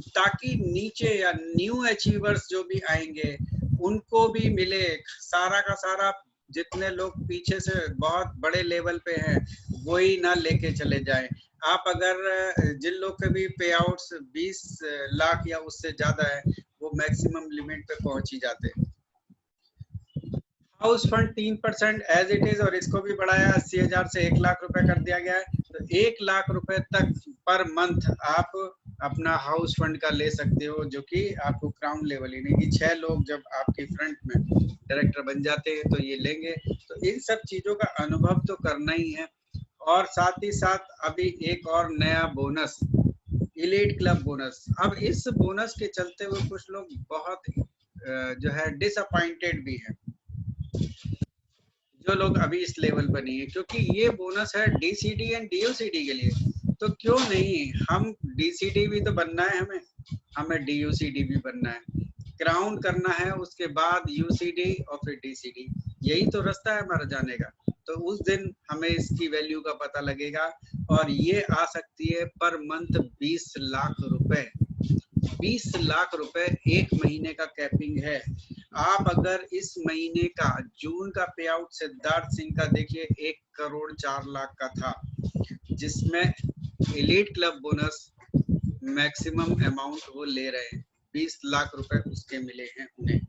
ताकि नीचे या न्यू अचीवर्स जो भी आएंगे उनको भी मिले। सारा का सारा जितने लोग पीछे से बहुत बड़े लेवल पे हैं वही ना लेके चले जाएं। आप अगर जिन लोग के भी पे आउट्स 20 लाख या उससे ज्यादा है, वो मैक्सिमम लिमिट पे पहुंच ही जाते हैं। House fund 3% as it is, और इसको भी बढ़ाया 80,000 से 1 लाख रुपए कर दिया गया है। तो 1 लाख रुपए तक पर मंथ आप अपना हाउस फंड का ले सकते हो, जो कि आपको क्राउन लेवल ही नहीं कि 6 लोग जब आपके फ्रंट में डायरेक्टर बन जाते हैं तो ये लेंगे। तो इन सब चीजों का अनुभव तो करना ही है। और साथ ही साथ अभी एक और नया बोनस, इलीट क्लब बोनस। अब इस बोनस के चलते हुए कुछ लोग बहुत जो है डिसअपॉइंटेड भी हैं, जो लोग अभी इस लेवल पर नहीं है, क्योंकि ये बोनस है डीसीडी एंड डीयूसीडी के लिए। तो क्यों नहीं, हम डीसीडी भी तो बनना है, हमें डीयूसीडी भी बनना है, क्राउन करना है, उसके बाद यूसीडी और फिर डीसीडी। यही तो रास्ता है हमारा जाने का। तो उस दिन हमें इसकी वैल्यू का पता लगेगा, और ये आ सकती है पर मंथ 20 लाख रुपए। 20 लाख रुपए एक महीने का कैपिंग है। आप अगर इस महीने का जून का पे आउट सिद्धार्थ सिंह का देखिए 1,04,00,000 का था, जिसमें elite club bonus maximum amount वो ले रहे हैं, 20 लाख रुपए उसके मिले हैं उन्हें।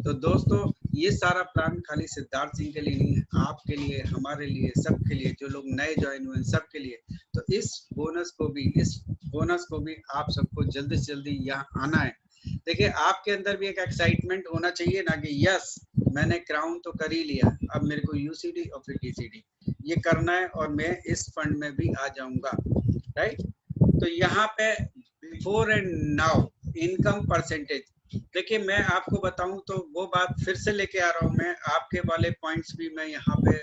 तो दोस्तों ये सारा प्लान खाली सिद्धार्थ सिंह के लिए नहीं है, आपके लिए, हमारे लिए, सबके लिए, जो लोग नए ज्वाइन हुए हैं सबके लिए। तो इस बोनस को भी आप सबको जल्दी से जल्दी यहाँ आना है। देखिए आपके अंदर भी एक एक्साइटमेंट होना चाहिए ना, कि यस मैंने क्राउन तो कर ही लिया, अब मेरे को यूसीडी और फिर डीसीडी ये करना है, और मैं इस फंड में भी आ जाऊंगा, राइट। तो यहाँ पे before and now income percentage, देखिए मैं आपको बताऊं तो वो बात फिर से लेके आ रहा हूं मैं, आपके वाले पॉइंट्स भी मैं यहाँ पे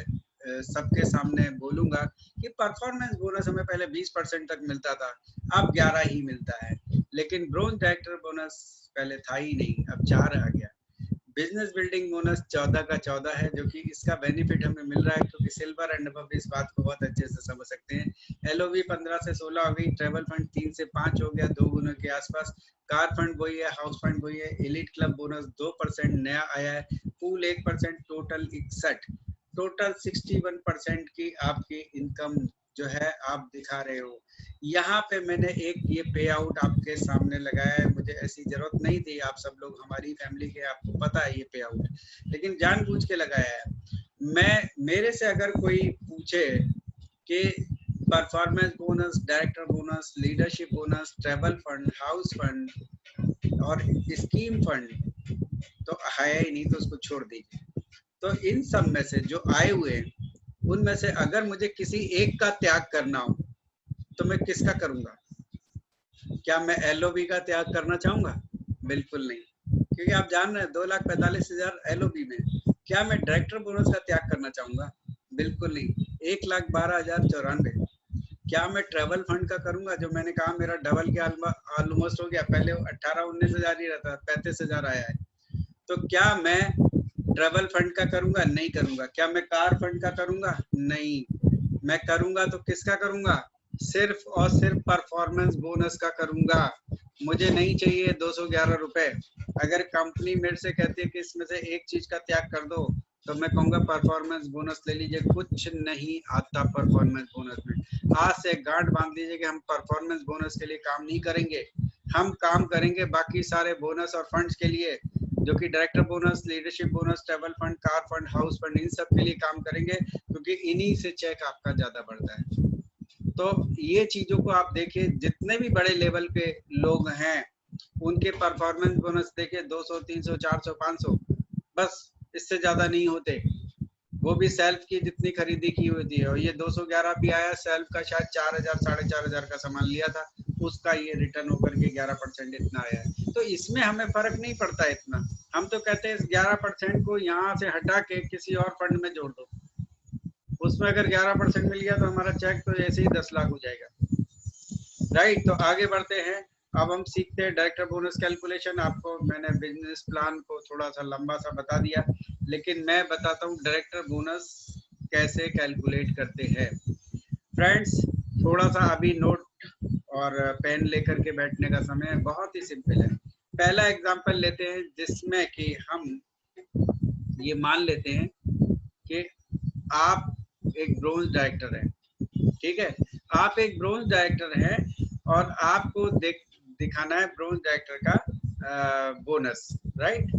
सबके सामने बोलूंगा कि परफॉर्मेंस बोनस हमें पहले 20% तक मिलता था, अब 11 ही मिलता है। लेकिन ब्रोंज डायरेक्टर बोनस पहले था ही नहीं, अब 4 आ गया। बिजनेस बिल्डिंग बोनस 14 का 14 है, जो कि इसका बेनिफिट हमें मिल रहा है, क्योंकि सिल्वर एंड अबव इस बात को बहुत अच्छे से समझ सकते हैं। एलओवी 15 से 16 हो गई, ट्रेवल फंड 3 से 5 हो गया, 2 गुना के आसपास। कार फंड वही है, हाउस फंड वही है। एलीट क्लब बोनस 2% नया आया है, पूल 1%, टोटल 61, टोटल 61% की आपकी इनकम जो है आप दिखा रहे हो। यहाँ पे मैंने एक ये पे आउट आपके सामने लगाया है, मुझे ऐसी जरूरत नहीं थी, आप सब लोग हमारी फैमिली के, आपको पता है ये पे आउट, लेकिन जानबूझ के लगाया है। मेरे से अगर कोई पूछे कि performance bonus, director bonus, leadership bonus, travel fund, house fund और स्कीम फंड तो है ही नहीं, तो उसको छोड़ दीजिए। तो इन सब में से जो आए हुए हैं, उनमें से अगर मुझे किसी एक का त्याग करना हो तो मैं किसका करूंगा? क्या मैं एलओबी का त्याग करना चाहूंगा? बिल्कुल नहीं, क्योंकि आप जान रहे हैं 2,45,000 एलओबी में। क्या मैं डायरेक्टर बोनस का त्याग करना चाहूंगा? बिल्कुल नहीं, 1,12,094। क्या मैं ट्रैवल फंड का करूंगा, जो मैंने कहा मेरा डबल के ऑलमोस्ट हो गया, पहले 18-19,000 ही रहता, 35,000 आया है। तो क्या मैं ट्रैवल फंड का करूंगा? नहीं करूंगा। क्या मैं कार फंड का करूंगा? नहीं। मैं करूंगा तो किसका करूंगा? सिर्फ और सिर्फ परफॉर्मेंस बोनस का करूंगा। मुझे नहीं चाहिए 211 रुपए। अगर कंपनी मेरे से कहती है कि इसमें से एक चीज का त्याग कर दो, तो मैं कहूंगा परफॉर्मेंस बोनस ले लीजिए। कुछ नहीं आता परफॉर्मेंस बोनस में। आज से गांठ बांध लीजिए कि हम परफॉर्मेंस बोनस के लिए काम नहीं करेंगे। हम काम करेंगे बाकी सारे बोनस और फंड्स के लिए, जो कि director bonus, leadership bonus, travel fund, car fund, house fund, इन सब के लिए काम करेंगे, क्योंकि इन्हीं से चेक आपका ज्यादा बढ़ता है। तो ये चीजों को आप देखिए, जितने भी बड़े लेवल पे लोग हैं उनके परफॉर्मेंस बोनस देके 200, 300, 400, 500, बस इससे ज्यादा नहीं होते। वो भी सेल्फ की जितनी खरीदी की होती है, और ये 211 भी आया, सेल्फ का शायद 4000, 4500 का सामान लिया था, उसका ये रिटर्न होकर के 11% इतना आया है। तो इसमें हमें फर्क नहीं पड़ता इतना। हम तो कहते हैं इस 11% को यहाँ से हटा के किसी और फंड में जोड़ दो, उसमें अगर 11% मिल गया तो हमारा चेक तो ऐसे ही 10 लाख हो जाएगा, राइट। तो आगे बढ़ते हैं। अब हम सीखते हैं डायरेक्टर बोनस कैलकुलेशन। आपको मैंने बिजनेस प्लान को थोड़ा सा लंबा सा बता दिया, लेकिन मैं बताता हूँ डायरेक्टर बोनस कैसे कैलकुलेट करते हैं। फ्रेंड्स, थोड़ा सा अभी नोट और पेन लेकर के बैठने का समय है। बहुत ही सिंपल है। पहला एग्जांपल लेते हैं जिसमें कि हम ये मान लेते हैं कि आप एक ब्रोंज डायरेक्टर हैं, ठीक है। आप एक ब्रोंज डायरेक्टर हैं और आपको दिखाना है ब्रोंज डायरेक्टर का बोनस, राइट।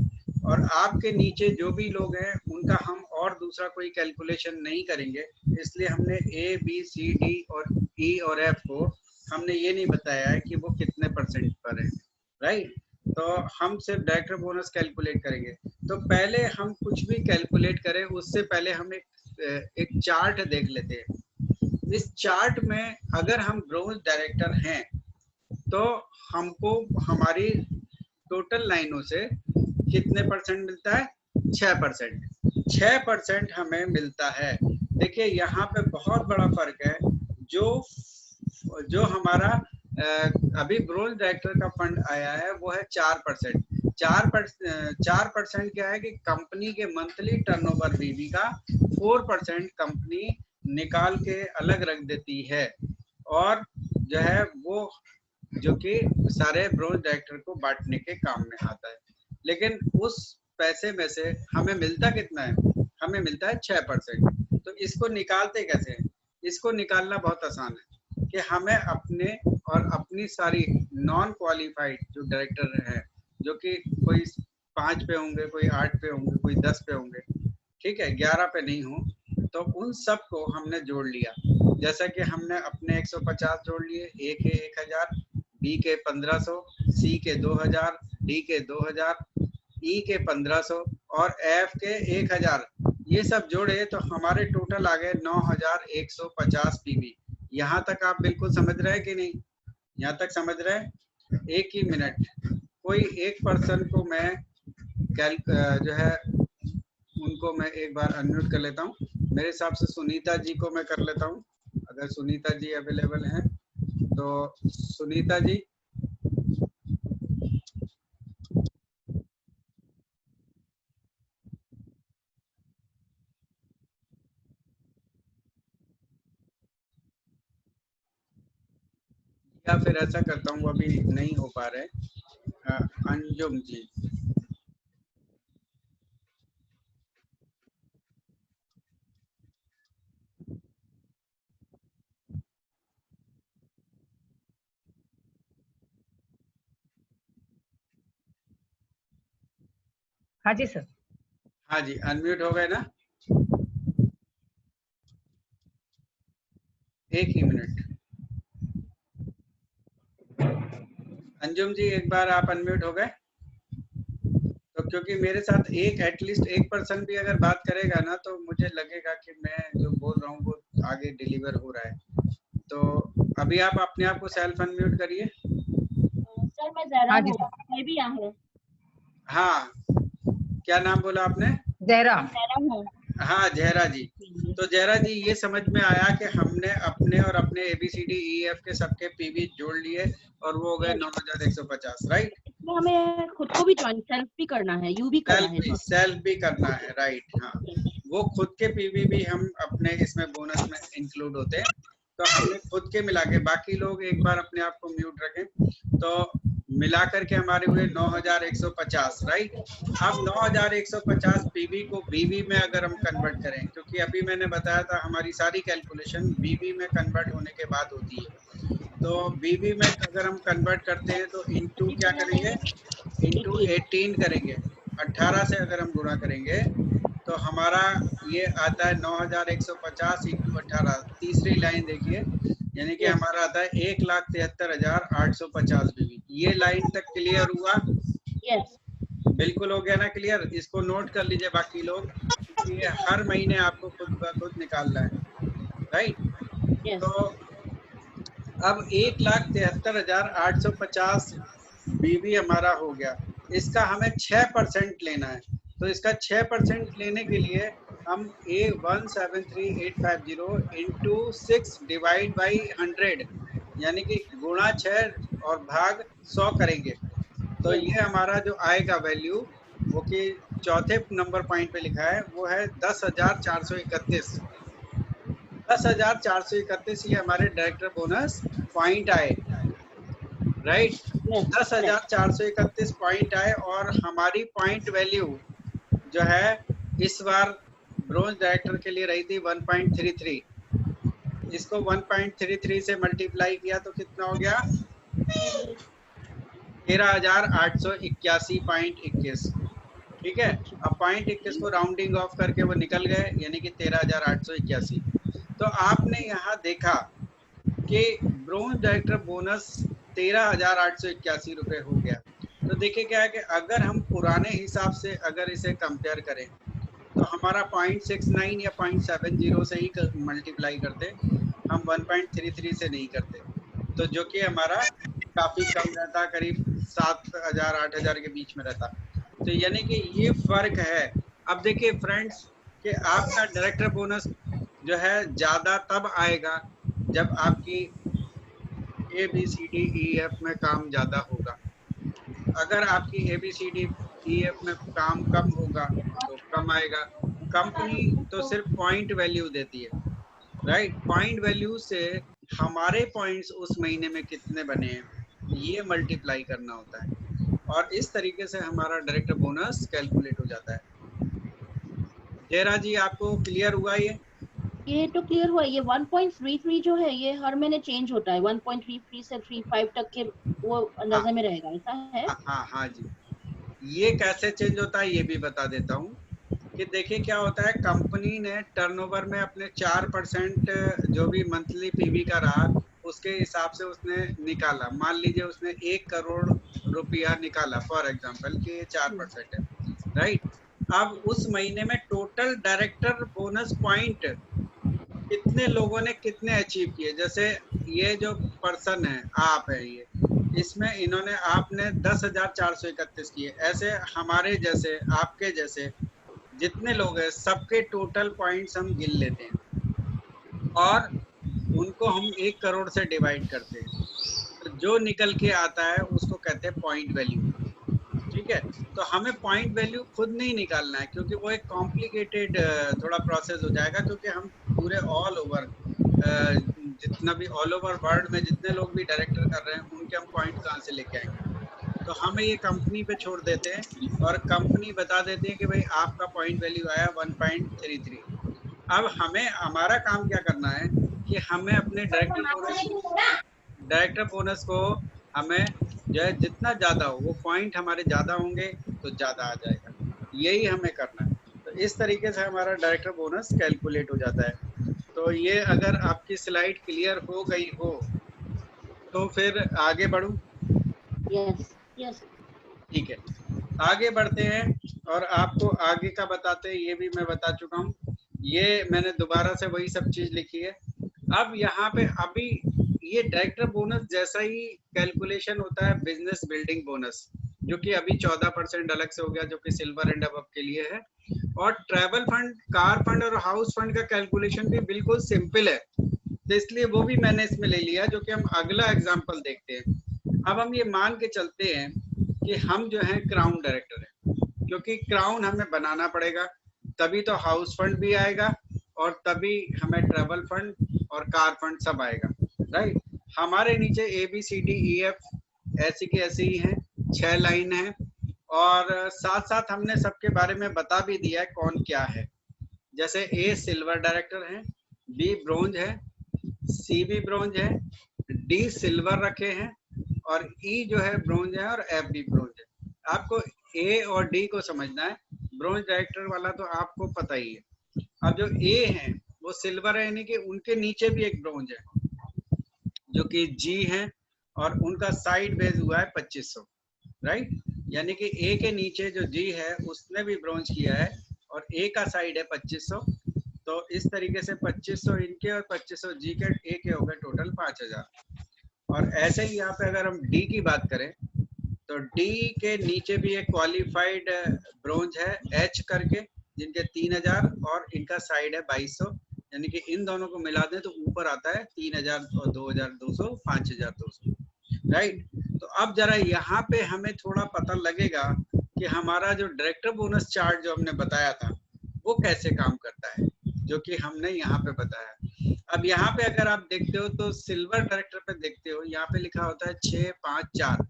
और आपके नीचे जो भी लोग हैं उनका हम और दूसरा कोई कैलकुलेशन नहीं करेंगे, इसलिए हमने ए बी सी डी और ई और एफ को हमने ये नहीं बताया है कि वो कितने परसेंट पर है, राइट। तो हम सिर्फ डायरेक्टर बोनस कैलकुलेट करेंगे। तो पहले हम कुछ भी कैलकुलेट करें उससे पहले हम एक चार्ट देख लेते हैं। इस चार्ट में अगर हम ब्रोंज डायरेक्टर हैं तो हमको हमारी टोटल लाइनों से कितने परसेंट मिलता है? 6%। 6% हमें मिलता है। देखिए यहाँ पे बहुत बड़ा फर्क है। जो हमारा अभी ब्रोंज डायरेक्टर का फंड आया है वो है 4%। 4% क्या है कि कंपनी के मंथली टर्नओवर बीवी का 4% कंपनी निकाल के अलग रख देती है, और जो है वो जो कि सारे ब्रोंज डायरेक्टर को बांटने के काम में आता है। लेकिन उस पैसे में से हमें मिलता कितना है? हमें मिलता है 6%। तो इसको निकालते कैसे हैं? इसको निकालना बहुत आसान है कि हमें अपने और अपनी सारी नॉन क्वालिफाइड जो डायरेक्टर हैं, जो कि कोई 5 पे होंगे, कोई 8 पे होंगे, कोई 10 पे होंगे, ठीक है, 11 पे नहीं हो, तो उन सब को हमने जोड़ लिया। जैसा कि हमने अपने 150 जोड़ लिए, ए के 1000, बी के 1500, सी के 2000, डी के 2000, ई के 1500 और एफ के 1000, ये सब जोड़े तो हमारे टोटल आ गए 9150 पीवी। यहाँ तक आप बिल्कुल समझ रहे हैं कि नहीं? यहाँ तक समझ रहे हैं? एक ही मिनट, कोई एक पर्सन को मैं जो है उनको मैं एक बार अनम्यूट कर लेता हूँ। मेरे हिसाब से सुनीता जी को मैं कर लेता हूँ, अगर सुनीता जी अवेलेबल हैं तो। सुनीता जी, या फिर ऐसा करता हूँ, अभी नहीं हो पा रहे। अंजुम जी, हाँ जी सर। हाँ जी, अनम्यूट हो गए ना? एक ही मिनट। अंजुम जी, एक बार आप अनम्यूट हो गए तो, क्योंकि मेरे साथ एक एटलीस्ट एक पर्सन भी अगर बात करेगा ना तो मुझे लगेगा कि मैं जो बोल रहा हूँ वो आगे डिलीवर हो रहा है। तो अभी आप अपने आप को सेल्फ अनम्यूट करिए। सर मैं जहरा हूँ, मैं भी यहाँ हूँ। हाँ, क्या नाम बोला आपने? जहरा। जहरा हूँ। हाँ, जहरा जी। तो जहरा जी, ये समझ में आया कि हमने अपने और अपने ABCDEF के सबके पीवी जोड़ लिए और वो हो गए 9150, राइट। इसमें हमें खुद को भी ज्वाइन सेल्फ भी करना है, यू भी करना है। सेल्फ भी करना है, राइट। हाँ, वो खुद के पीवी भी हम अपने इसमें बोनस में इंक्लूड होते हैं। तो हमने खुद के मिला के, बाकी लोग एक बार अपने आप को म्यूट रखें, तो मिला करके हमारे हुए 9150, राइट। अब 9150 पीवी को बीवी में अगर हम कन्वर्ट करें, क्योंकि अभी मैंने बताया था हमारी सारी कैलकुलेशन बीवी में कन्वर्ट होने के बाद होती है। तो बीवी में अगर हम कन्वर्ट करते हैं तो इनटू क्या करेंगे? इनटू 18 करेंगे। 18 से अगर हम गुणा करेंगे तो हमारा ये आता है 9150 इंटू 18। तीसरी लाइन देखिए, यानी कि Yes. हमारा आता है 1,73,850 बीवी। ये लाइन तक क्लियर हुआ? Yes. बिल्कुल हो गया ना क्लियर? इसको नोट कर लीजिए बाकी लोग, ये हर महीने आपको खुद ब खुद निकालना है, राइट? Yes. तो अब 1,73,850 बीवी हमारा हो गया, इसका हमें 6% लेना है। तो इसका 6% लेने के लिए हम 173,850 इंटू 6 डिवाइड बाई 100 यानी कि गुणा 6 और भाग 100 करेंगे। तो Yes. ये हमारा जो आएगा वैल्यू, वो कि चौथे नंबर पॉइंट पे लिखा है, वो है 10,431। 10,431 ये हमारे डायरेक्टर बोनस पॉइंट आए, राइट? Yes. Correct. 10,431 पॉइंट आए और हमारी पॉइंट वैल्यू जो है इस बार ब्रोंज डायरेक्टर के लिए रही थी 1.33। इसको 1.33 से मल्टीप्लाई किया तो कितना हो गया? 13,881.21। ठीक है, अब 0.21 को राउंडिंग ऑफ करके वो निकल गए, यानी कि 13,881। तो आपने यहाँ देखा कि ब्रोंज डायरेक्टर बोनस 13,881 रुपए हो गया। तो देखिए क्या है कि अगर हम पुराने हिसाब से अगर इसे कंपेयर करें तो हमारा 0.69 या 0.70 से ही मल्टीप्लाई करते, हम 1.33 से नहीं करते, तो जो कि हमारा काफी कम रहता, करीब 7,000 8,000 के बीच में रहता। तो यानी कि ये फर्क है। अब देखिए फ्रेंड्स कि आपका डायरेक्टर बोनस जो है ज्यादा तब आएगा जब आपकी ABCDEF में काम ज्यादा होगा। अगर आपकी ABCDEF में काम कम होगा तो कम आएगा। कंपनी तो सिर्फ पॉइंट वैल्यू देती है, राइट? पॉइंट वैल्यू से हमारे पॉइंट्स उस महीने में कितने बने हैं ये मल्टीप्लाई करना होता है, और इस तरीके से हमारा डायरेक्टर बोनस कैलकुलेट हो जाता है। जयरा जी आपको क्लियर हुआ ये तो क्लियर हुआ। ये 1.33 जो है ये हर महीने चेंज होता है, 1.33 से 35 तक के वो अंदाजा हाँ में रहेगा, ऐसा है? हाँ जी। ये कैसे चेंज होता है ये भी बता देता हूँ कि देखिए क्या होता है, कंपनी ने टर्नओवर में अपने 4% जो भी मंथली पीवी का रहा उसके हिसाब से उसने निकाला। मान लीजिए उसने 1 करोड़ रुपया निकाला फॉर एग्जांपल कि ये 4% है, राइट? अब उस महीने में टोटल डायरेक्टर बोनस पॉइंट कितने लोगों ने कितने अचीव किए, जैसे ये जो पर्सन है आप है, ये इसमें इन्होंने आपने 10,431 किए, ऐसे हमारे जैसे आपके जैसे जितने लोग हैं सबके टोटल पॉइंट्स हम गिन लेते हैं और उनको हम 1 करोड़ से डिवाइड करते हैं। तो जो निकल के आता है उसको कहते हैं पॉइंट वैल्यू। ठीक है, तो हमें पॉइंट वैल्यू खुद नहीं निकालना है क्योंकि वो एक कॉम्प्लिकेटेड थोड़ा प्रोसेस हो जाएगा, क्योंकि हम पूरे ऑल ओवर जितना भी ऑल ओवर वर्ल्ड में जितने लोग भी डायरेक्टर कर रहे हैं उनके हम पॉइंट कहाँ से लेके आएंगे। तो हमें ये कंपनी पे छोड़ देते हैं और कंपनी बता देती है कि भाई आपका पॉइंट वैल्यू आया 1.33। अब हमें हमारा काम क्या करना है कि हमें अपने डायरेक्टर बोनस को हमें जो है जितना ज्यादा हो, वो पॉइंट हमारे ज्यादा होंगे तो ज्यादा आ जाएगा, यही हमें करना है। तो इस तरीके से हमारा डायरेक्टर बोनस कैलकुलेट हो जाता है। तो ये अगर आपकी स्लाइड क्लियर हो गई हो तो फिर आगे बढ़ूं? Yes yes. ठीक है, आगे बढ़ते हैं और आपको आगे का बताते हैं। ये भी मैं बता चुका हूँ, ये मैंने दोबारा से वही सब चीज लिखी है। अब यहाँ पे अभी ये डायरेक्टर बोनस जैसा ही कैलकुलेशन होता है बिजनेस बिल्डिंग बोनस, जो कि अभी 14% अलग से हो गया, जो कि सिल्वर एंड अबव के लिए है। और ट्रैवल फंड, कार फंड और हाउस फंड का कैलकुलेशन भी बिल्कुल सिंपल है, तो इसलिए वो भी मैंने इसमें ले लिया, जो कि हम अगला एग्जाम्पल देखते हैं। अब हम ये मान के चलते हैं कि हम जो है क्राउन डायरेक्टर है, क्योंकि क्राउन हमें बनाना पड़ेगा, तभी तो हाउस फंड भी आएगा और तभी हमें ट्रैवल फंड और कार फंड सब आएगा, राइट? हमारे नीचे ABCDEF ऐसी की ऐसी ही हैं, 6 लाइन है, और साथ साथ हमने सबके बारे में बता भी दिया है कौन क्या है। जैसे A सिल्वर डायरेक्टर है, B ब्रोंज है, C भी ब्रोंज है, D सिल्वर रखे हैं, और E जो है ब्रोंज है, और F भी ब्रोंज है। आपको A और D को समझना है, ब्रोंज डायरेक्टर वाला तो आपको पता ही है। अब जो A है वो सिल्वर है, यानी कि उनके नीचे भी एक ब्रोंज है, जो कि जी है, और उनका साइड बेस हुआ है 2500, राइट। यानी कि ए के नीचे जो जी है उसने भी ब्रॉन्ज किया है, और ए का साइड है 2500। तो इस तरीके से 2500 इनके और 2500 जी के, ए के हो गए टोटल 5000। और ऐसे ही यहाँ पे अगर हम डी की बात करें, तो डी के नीचे भी एक क्वालिफाइड ब्रॉन्ज है एच करके, जिनके 3000 और इनका साइड है 2200। यानी कि इन दोनों को मिला दें तो ऊपर आता है 3000 और 2200, 5200, राइट। तो अब जरा यहाँ पे हमें थोड़ा पता लगेगा कि हमारा जो डायरेक्टर बोनस चार्ट जो हमने बताया था वो कैसे काम करता है, जो कि हमने यहाँ पे बताया। अब यहाँ पे अगर आप देखते हो तो सिल्वर डायरेक्टर पे देखते हो, यहाँ पे लिखा होता है 654,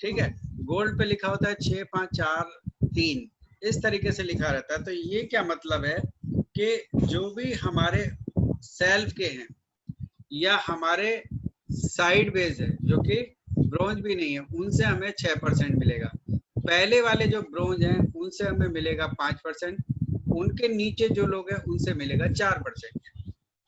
ठीक है। गोल्ड पे लिखा होता है 6543, इस तरीके से लिखा रहता है। तो ये क्या मतलब है कि जो भी हमारे सेल्फ के हैं या हमारे साइड बेस है जो कि ब्रोंज भी नहीं है, उनसे हमें 6% मिलेगा। पहले वाले जो ब्रोंज हैं उनसे हमें मिलेगा 5%, उनके नीचे जो लोग हैं उनसे मिलेगा 4%,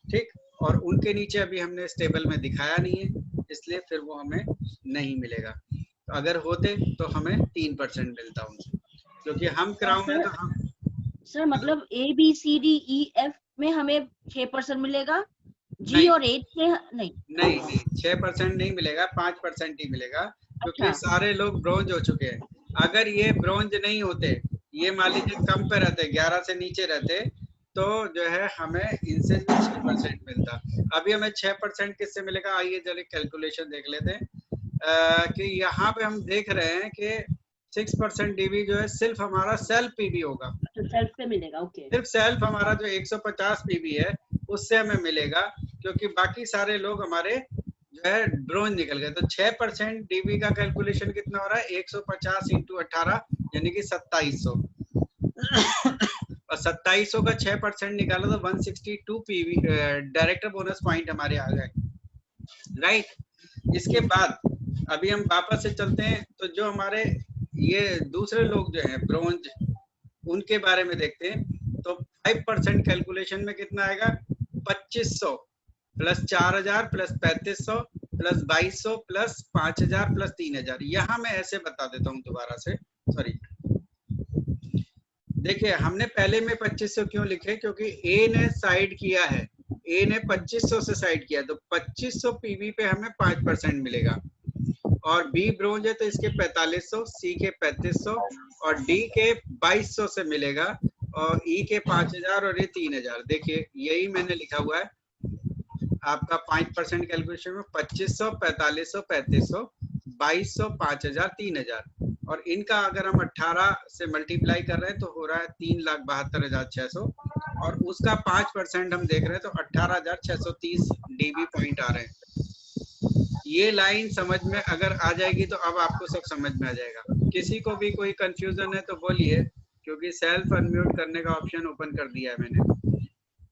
ठीक। और उनके नीचे अभी हमने इस टेबल में दिखाया नहीं है, इसलिए फिर वो हमें नहीं मिलेगा। तो अगर होते तो हमें 3% मिलता उनसे, क्योंकि हम क्राउन है तो हम। सर मतलब A B C D E F में हमें 6% मिलेगा, जी नहीं और एच से नहीं? नहीं नहीं 6% नहीं मिलेगा, 5% ही मिलेगा, क्योंकि अच्छा, सारे लोग ब्रोंज हो चुके हैं। अगर ये ब्रोंज नहीं होते, ये मान लीजिए कम पे रहते, 11 से नीचे रहते, तो जो है हमें इनसे 6% मिलता। अभी हमें 6% किससे मिलेगा, आइए जरा कैलकुलेशन देख लेते हैं। कि यहाँ पे हम देख रहे हैं कि 6% डीबी जो है सिर्फ हमारा सेल्फ पीबी होगा, तो सेल्फ पे मिलेगा, ओके। सिर्फ सेल्फ हमारा जो 150 पीबी है उससे हमें मिलेगा, क्योंकि बाकी सारे लोग हमारे जो है ड्रोन निकल गए। तो 6% डीबी का कैलकुलेशन कितना हो रहा है, 150 इंटू 18 यानी कि 2700, और 2700 का 6% निकाला तो 162 पीवी डायरेक्टर बोनस पॉइंट हमारे आ गए, राइट। इसके बाद अभी हम वापस से चलते हैं, तो जो हमारे ये दूसरे लोग जो हैं ब्रोंज, उनके बारे में देखते हैं। तो 5% कैलकुलेशन में कितना आएगा, 2500 plus 4000 plus 3500 plus 2200 plus 5000 plus 3000। यहाँ मैं ऐसे बता देता हूँ दोबारा से, सॉरी। देखिए हमने पहले में 2500 क्यों लिखे, क्योंकि ए ने साइड किया है, ए ने 2500 से साइड किया, तो 2500 पीवी पे हमें 5% मिलेगा। और बी ब्रोंज है तो इसके 4500, सी के 3500 और डी के 2200 से मिलेगा, और ई के 5000 और ये 3000। देखिए यही मैंने लिखा हुआ है आपका 5% कैलकुलेशन में 2500, 4500, 3500, 2200, 5000, 3000। और इनका अगर हम 18 से मल्टीप्लाई कर रहे हैं तो हो रहा है 3,72,600, और उसका 5% हम देख रहे हैं तो 18,630 डीबी पॉइंट आ रहे हैं। ये लाइन समझ में अगर आ जाएगी तो अब आपको सब समझ में आ जाएगा। किसी को भी कोई कंफ्यूजन है तो बोलिए, क्योंकि सेल्फ अनम्यूट करने का ऑप्शन ओपन कर दिया है मैंने।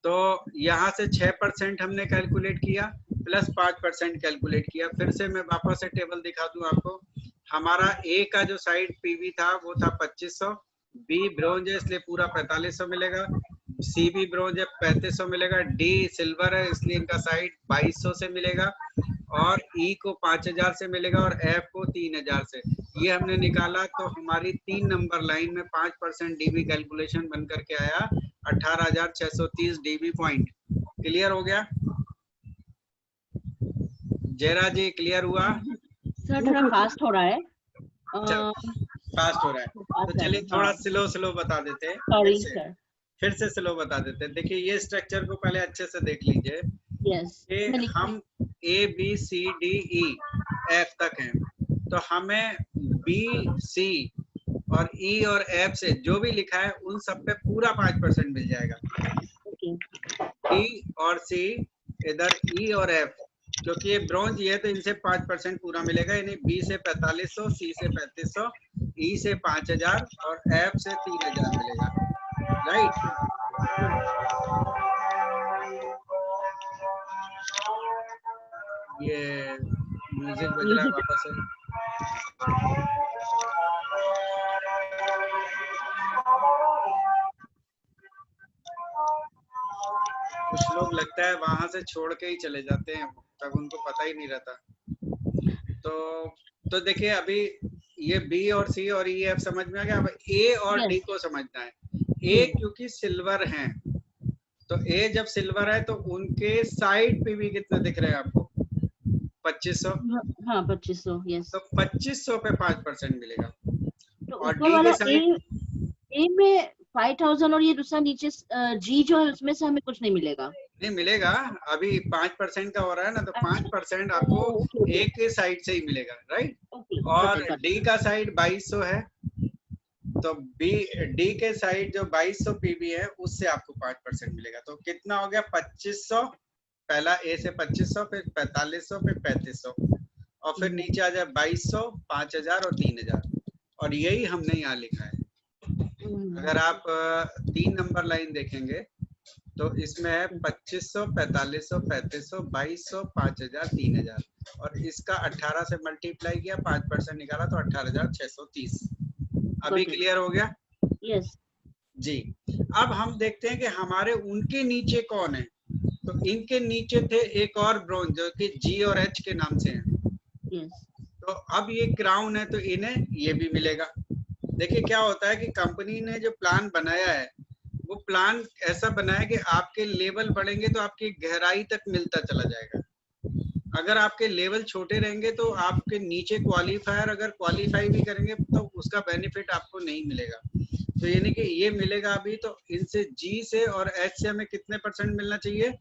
तो यहाँ से 6% हमने कैलकुलेट किया प्लस 5% कैलकुलेट किया। फिर से मैं वापस से टेबल दिखा दूं आपको। हमारा ए का जो साइड पीवी था वो था 2500, बी ब्रोंज है इसलिए पूरा 4500 मिलेगा, सी भी ब्रोंज है 3500 मिलेगा, डी सिल्वर है इसलिए इनका साइड 2200 से मिलेगा, और ई को 5000 से मिलेगा, और एफ को 3000 से। ये हमने निकाला तो हमारी 3 नंबर लाइन में 5% डीबी कैलकुलेशन बन करके आया 18,630 डीबी पॉइंट। क्लियर हो गया जयरा जी, क्लियर हुआ? सर थोड़ा फास्ट हो रहा है। फास्ट हो रहा है तो चलिए थोड़ा स्लो बता देते हैं। Sorry sir. फिर से स्लो बता देते हैं। देखिए ये स्ट्रक्चर को पहले अच्छे से देख लीजिए यस, कि हम A B C D E F तक हैं, तो हमें बी सी और ई और एफ से जो भी लिखा है उन सब पे पूरा 5% मिल जाएगा। डी और सी, इधर ई और एफ, क्योंकि ये ब्रॉन्ज ये है तो इनसे 5% पूरा मिलेगा, यानी बी से 4500, सी से 3500, ई से 5000 और एफ से 3000 मिलेगा, राइट। ये म्यूजिक बज रहा है वापस से। कुछ लोग लगता है वहां से छोड़ के ही चले जाते हैं, तब उनको पता ही नहीं रहता। तो देखिए अभी ये बी और सी और ई एफ समझ में आ गया। अब ए और डी Yes. को समझना है। ए क्योंकि सिल्वर हैं, तो ए जब सिल्वर है तो उनके साइड पे भी कितना दिख रहे हैं आपको? 2500। हाँ 2500 यस। तो 2500 पे 5% मिलेगा। तो और ऊपर डी वाला के साइड ए में 5000 और ये दूसरा नीचे जी जो है उसमें से हमें कुछ नहीं मिलेगा। नहीं मिलेगा, अभी 5% का हो रहा है ना, तो अच्छा, 5% आपको ओके ए के साइड से ही मिलेगा, राइट। ओके और ओके डी का साइड 2200 है, तो बी डी के साइड जो 2200 पीबी है उससे आपको 5% मिलेगा। तो कितना हो गया? 2500, पहला ए से 2500, फिर 4500, फिर 3500, और फिर नीचे आ जाए 2200, 5000 और 3000। और यही हमने यहाँ लिखा है। अगर आप 3 नंबर लाइन देखेंगे तो इसमें है 2500, 4500, 3500, 2200, 5000, 3000, और इसका 18 से मल्टीप्लाई किया, 5% निकाला तो 18630। अभी क्लियर हो गया? यस जी। अब हम देखते हैं कि हमारे उनके नीचे कौन है। तो इनके नीचे थे एक और ब्रोंज जो कि जी और एच के नाम से है। यस तो अब ये क्राउन है तो इन्हें ये भी मिलेगा। देखिए क्या होता है कि कंपनी ने जो प्लान बनाया है वो प्लान ऐसा बनाया कि आपके लेवल बढ़ेंगे तो आपकी गहराई तक मिलता चला जाएगा। अगर आपके लेवल छोटे रहेंगे तो आपके नीचे क्वालिफायर अगर क्वालिफाई भी करेंगे तो उसका बेनिफिट आपको नहीं मिलेगा। तो यानी कि ये मिलेगा अभी। तो इनसे जी से और एच से हमें कितने % मिलना चाहिए?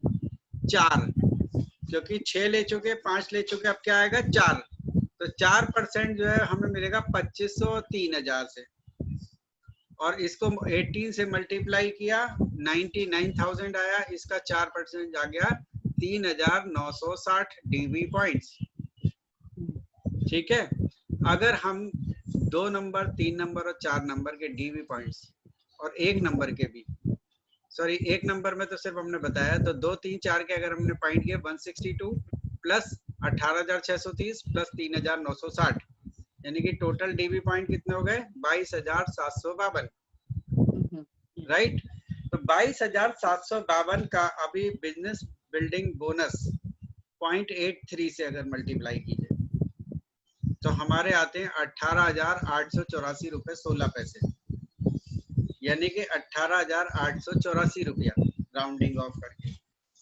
4, क्योंकि 6 ले चुके, 5 ले चुके, अब क्या आएगा? 4। तो 4% जो है हमें मिलेगा 2500 और 3000 से, और इसको 18 से मल्टीप्लाई किया 99,000 आया, इसका 4% आ गया 3960 डीवी पॉइंट्स। ठीक है। अगर हम 2 नंबर, 3 नंबर और 4 नंबर के डीवी पॉइंट्स और 1 नंबर के भी, सॉरी 1 नंबर में तो सिर्फ हमने बताया, तो 2, 3, 4 के अगर हमने पॉइंट किए 162 प्लस 18630 प्लस 3960, यानी कि टोटल डीवी पॉइंट कितने हो गए? 22,752, राइट। तो 22,752 का अभी बिजनेस बिल्डिंग बोनस 0.83 से अगर मल्टीप्लाई कीजिए तो हमारे आते हैं 18,884 रुपए 16 पैसे, यानी कि 18,884 रुपया राउंडिंग ऑफ करके।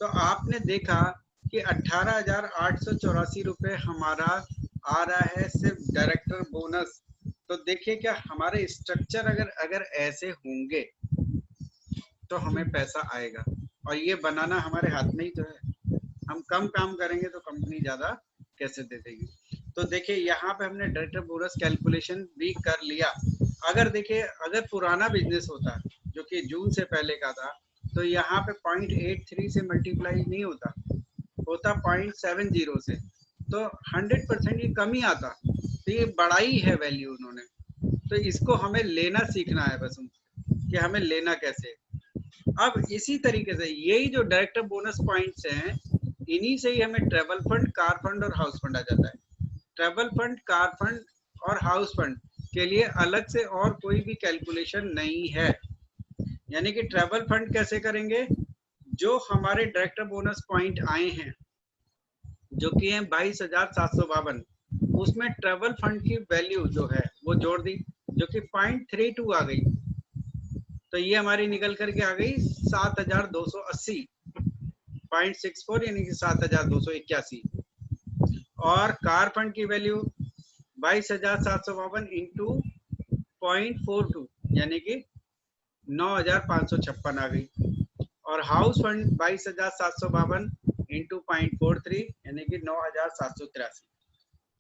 तो आपने देखा कि 18,884 रुपए हमारा आ रहा है सिर्फ डायरेक्टर बोनस। तो देखिए क्या हमारे स्ट्रक्चर अगर ऐसे होंगे तो हमें पैसा आएगा, और ये बनाना हमारे हाथ में ही तो है। हम कम काम करेंगे तो कंपनी ज्यादा कैसे दे देगी। तो देखिए यहाँ पे हमने डायरेक्टर बोनस कैलकुलेशन भी कर लिया। अगर देखिए अगर पुराना बिजनेस होता जो कि जून से पहले का था तो यहाँ पे 0.83 से मल्टीप्लाई नहीं होता, होता 0.70 से, तो 100% ये कम ही आता। तो ये बढ़ाई है वैल्यू उन्होंने। तो इसको हमें लेना सीखना है बस कि हमें लेना कैसे। अब इसी तरीके से यही जो डायरेक्टर बोनस पॉइंट्स हैं इन्हीं से ही हमें ट्रेवल फंड, कार फंड और हाउस फंड आ जाता है। ट्रेवल फंड, कार फंड और हाउस फंड के लिए अलग से और कोई भी कैलकुलेशन नहीं है। यानी कि ट्रेवल फंड कैसे करेंगे? जो हमारे डायरेक्टर बोनस पॉइंट आए हैं जो कि हैं 22,752, उसमें ट्रेवल फंड की वैल्यू जो है वो जोड़ दी जो कि 0.32 आ गई। तो ये हमारी निकल करके आ गई 7,280, 0.64 यानी कि 7,281। और कार फंड की वैल्यू 22,752 इंटू 0.42 यानी कि 9,556 आ गई। और हाउस फंड 22,752 इंटू 0.43 यानी कि 9,783।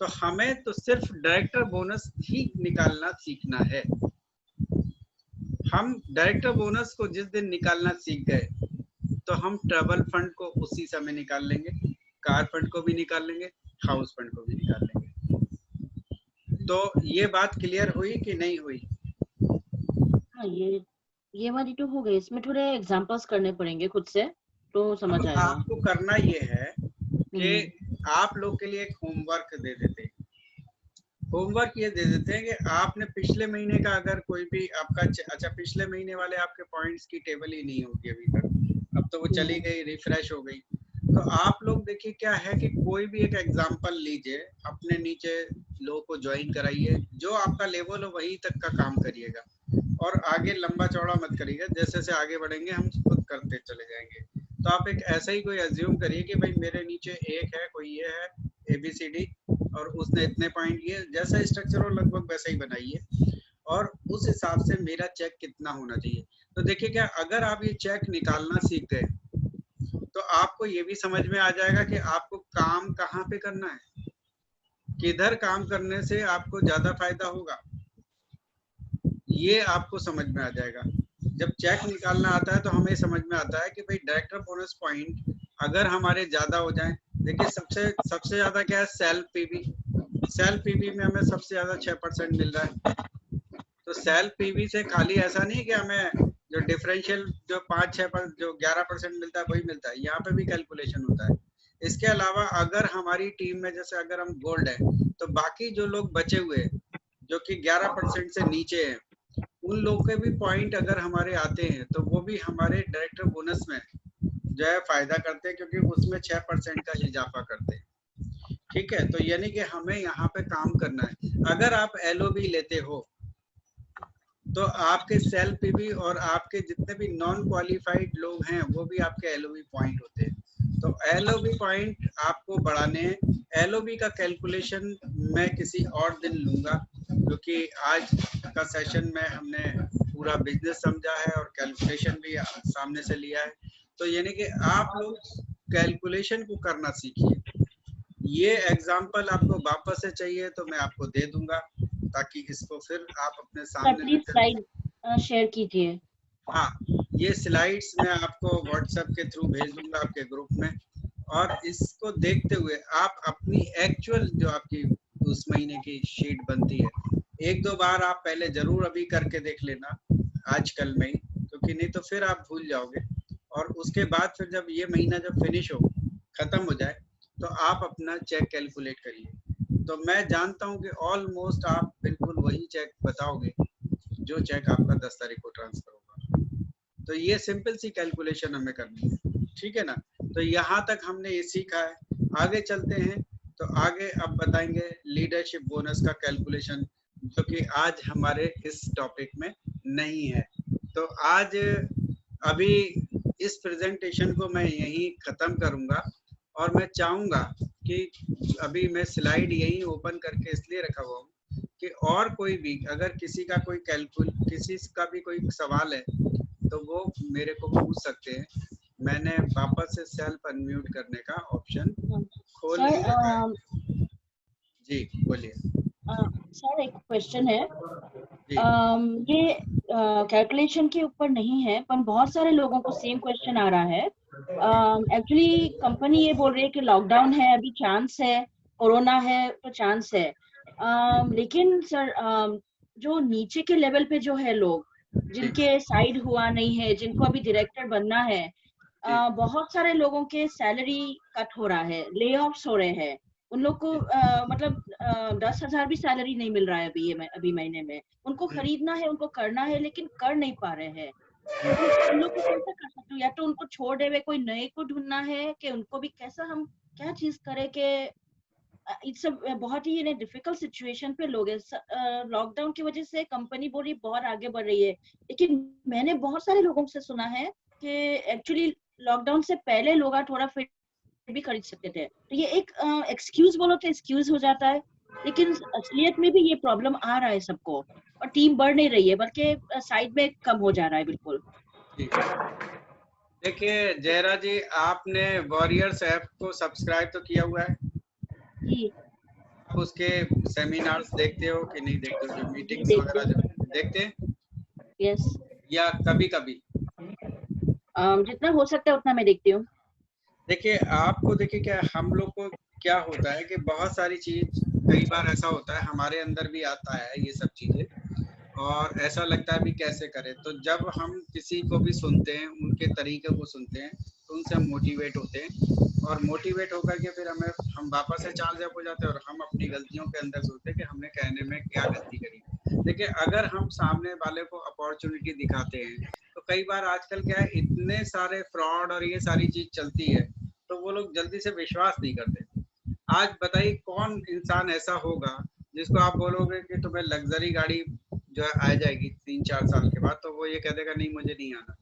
तो हमें तो सिर्फ डायरेक्टर बोनस ही निकालना सीखना है। हम डायरेक्टर बोनस को जिस दिन निकालना सीख गए तो हम ट्रेवल फंड को उसी समय निकाल लेंगे, कार फंड को भी निकाल लेंगे, हाउस फंड को भी निकाल लेंगे। तो ये बात क्लियर हुई कि नहीं हुई? हाँ ये वाली तो हो गई। इसमें थोड़े एग्जांपल्स करने पड़ेंगे खुद से तो समझ आएगा। आपको करना ये है कि आप लोग के लिए एक होमवर्क दे देते हैं। होमवर्क ये दे देते हैं कि आपने पिछले महीने का अगर कोई भी आपका, अच्छा पिछले महीने वाले आपके पॉइंट्स की टेबल ही नहीं होगी अभी तक, अब तो वो चली गई, रिफ्रेश हो गई। तो तो आप लोग देखिए क्या है कि कोई भी एक एग्जांपल लीजिए, अपने नीचे लोगों को ज्वाइन कराइए, जो आपका लेवल हो वहीं तक का काम करिएगा और आगे लंबा चौड़ा मत करिएगा। जैसे जैसे आगे बढ़ेंगे हम खुद करते चले जाएंगे। तो आप एक ऐसा ही कोई एज्यूम करिए कि भाई मेरे नीचे एक है, कोई ये है ABCD और उसने इतने पॉइंट किए, जैसा स्ट्रक्चर हो लगभग वैसा ही बनाइए और उस हिसाब से मेरा चेक कितना होना चाहिए। तो देखिए क्या, अगर आप ये चेक निकालना सीख गए तो आपको ये भी समझ में आ जाएगा कि आपको काम कहाँ पे करना है, किधर काम करने से आपको ज्यादा फायदा होगा, ये आपको समझ में आ जाएगा। जब चेक निकालना आता है तो हमें समझ में आता है कि भाई डायरेक्टर बोनस पॉइंट अगर हमारे ज्यादा हो जाए, देखिए सबसे ज्यादा क्या है, सेल्फ पीवी में हमें सबसे ज्यादा 6% मिल रहा है। तो सेल्फ पीवी से खाली ऐसा नहीं कि हमें जो डिफरेंशियल जो 5-6% जो 11% मिलता है वही मिलता है, यहाँ पे भी कैलकुलेशन होता है। इसके अलावा अगर हमारी टीम में जैसे अगर हम गोल्ड है तो बाकी जो लोग बचे हुए जो कि 11% से नीचे हैं, उन लोग के भी पॉइंट अगर हमारे आते हैं तो वो भी हमारे डायरेक्टर बोनस में जो है फायदा करते हैं, क्योंकि उसमें 6% का इजाफा करते हैं। ठीक है, तो यानी कि हमें यहाँ पे काम करना है। अगर आप LOB लेते हो तो आपके सेल्फ पीवी और आपके जितने भी नॉन क्वालिफाइड लोग हैं वो भी आपके LOB पॉइंट होते हैं। तो LOB पॉइंट आपको बढ़ाने हैं। LOB का कैलकुलेशन मैं किसी और दिन लूंगा, क्योंकि आज का सेशन में हमने पूरा बिजनेस समझा है और कैलकुलेशन भी सामने से लिया है। तो यानी कि आप लोग कैलकुलेशन को करना सीखिए। ये एग्जाम्पल आपको वापस से चाहिए तो मैं आपको दे दूंगा, ताकि इसको फिर आप अपने सामने प्लीज स्लाइड शेयर कीजिए। हाँ, ये स्लाइड्स मैं आपको व्हाट्सएप के थ्रू भेज दूंगा आपके ग्रुप में, और इसको देखते हुए आप अपनी एक्चुअल जो आपकी उस महीने की शीट बनती है 1-2 बार आप पहले जरूर अभी करके देख लेना आजकल में ही, क्योंकि नहीं तो फिर आप भूल जाओगे। और उसके बाद फिर जब ये महीना जब फिनिश हो, खत्म हो जाए, तो आप अपना चेक कैलकुलेट करिए। तो मैं जानता हूँ कि ऑलमोस्ट आप बिल्कुल वही चेक बताओगे जो चेक आपका 10 तारीख को ट्रांसफर होगा। तो ये सिंपल सी कैलकुलेशन हमें करनी है, ठीक है ना। तो यहाँ तक हमने ये सीखा है। आगे चलते हैं, तो आगे अब बताएंगे लीडरशिप बोनस का कैलकुलेशन, जो कि आज हमारे इस टॉपिक में नहीं है। तो आज अभी इस प्रेजेंटेशन को मैं यहीं ख़त्म करूँगा, और मैं चाहूँगा कि अभी मैं स्लाइड यहीं ओपन करके इसलिए रखा हुआ हूँ कि और कोई भी अगर किसी का भी कोई सवाल है तो वो मेरे को पूछ सकते हैं। मैंने वापस से सेल्फ अनम्यूट करने का ऑप्शन खोल ही रखा है। जी बोलिए। सर एक क्वेश्चन है, जी ये कैलकुलेशन के ऊपर नहीं है पर बहुत सारे लोगों को सेम क्वेश्चन आ रहा है। एक्चुअली कंपनी ये बोल रही है कि लॉकडाउन है, अभी चांस है, कोरोना है तो चांस है, लेकिन सर जो नीचे के लेवल पे जो है लोग जिनके साइड हुआ नहीं है, जिनको अभी डायरेक्टर बनना है, बहुत सारे लोगों के सैलरी कट हो रहा है, ले ऑफ्स हो रहे हैं। उन लोग को मतलब 10,000 भी सैलरी नहीं मिल रहा है अभी महीने में। उनको खरीदना है, उनको करना है, लेकिन कर नहीं पा रहे हैं। उन लोग को कैसे कर सकते हो? या तो उनको छोड़ देवे, कोई नए को ढूंढना है कि उनको भी कैसा हम क्या चीज करें कि इट्स बहुत ही डिफिकल्ट सिचुएशन पे लोग हैं। लॉकडाउन की वजह से कंपनी बोल रही बहुत आगे बढ़ रही है, लेकिन मैंने बहुत सारे लोगों से सुना है कि एक्चुअली लॉकडाउन से पहले लोग थोड़ा फिर भी खरीद सकते थे। तो ये एक एक्सक्यूज बोलो तो एक्सक्यूज हो जाता है, लेकिन असलियत में भी ये प्रॉब्लम आ रहा है सबको, और टीम बढ़ नहीं रही है बल्कि साइड में कम हो जा रहा है। बिल्कुल। देखिए जयरा जी, आपने वॉरियर्स ऐप को सब्सक्राइब तो किया हुआ है जी। उसके सेमिनार्स देखते हो कि नहीं देखते हो, जो मीटिंग्स वगैरह जो देखते हैं? यस। या कभी कभी? जितना हो सकता है उतना मैं देखती हूँ। देखिए आपको, देखिए क्या हम लोग को क्या होता है कि बहुत सारी चीज कई बार ऐसा होता है हमारे अंदर भी आता है ये सब चीजें, और ऐसा लगता है भी कैसे करें। तो जब हम किसी को भी सुनते हैं, उनके तरीके को सुनते हैं, तो उनसे हम मोटिवेट होते हैं, और मोटिवेट होकर के फिर हम वापस से चार्जअप हो जाते हैं, और हम अपनी गलतियों के अंदर सोचते हैं कि हमने कहने में क्या गलती करी। देखिए अगर हम सामने वाले को अपॉर्चुनिटी दिखाते हैं, तो कई बार आजकल क्या है, इतने सारे फ्रॉड और ये सारी चीज चलती है, तो वो लोग जल्दी से विश्वास नहीं करते। आज बताइए कौन इंसान ऐसा होगा जिसको आप बोलोगे कि तुम्हें लग्जरी गाड़ी जो है आ जाएगी 3-4 साल के बाद, तो वो ये कह देगा नहीं मुझे नहीं आना।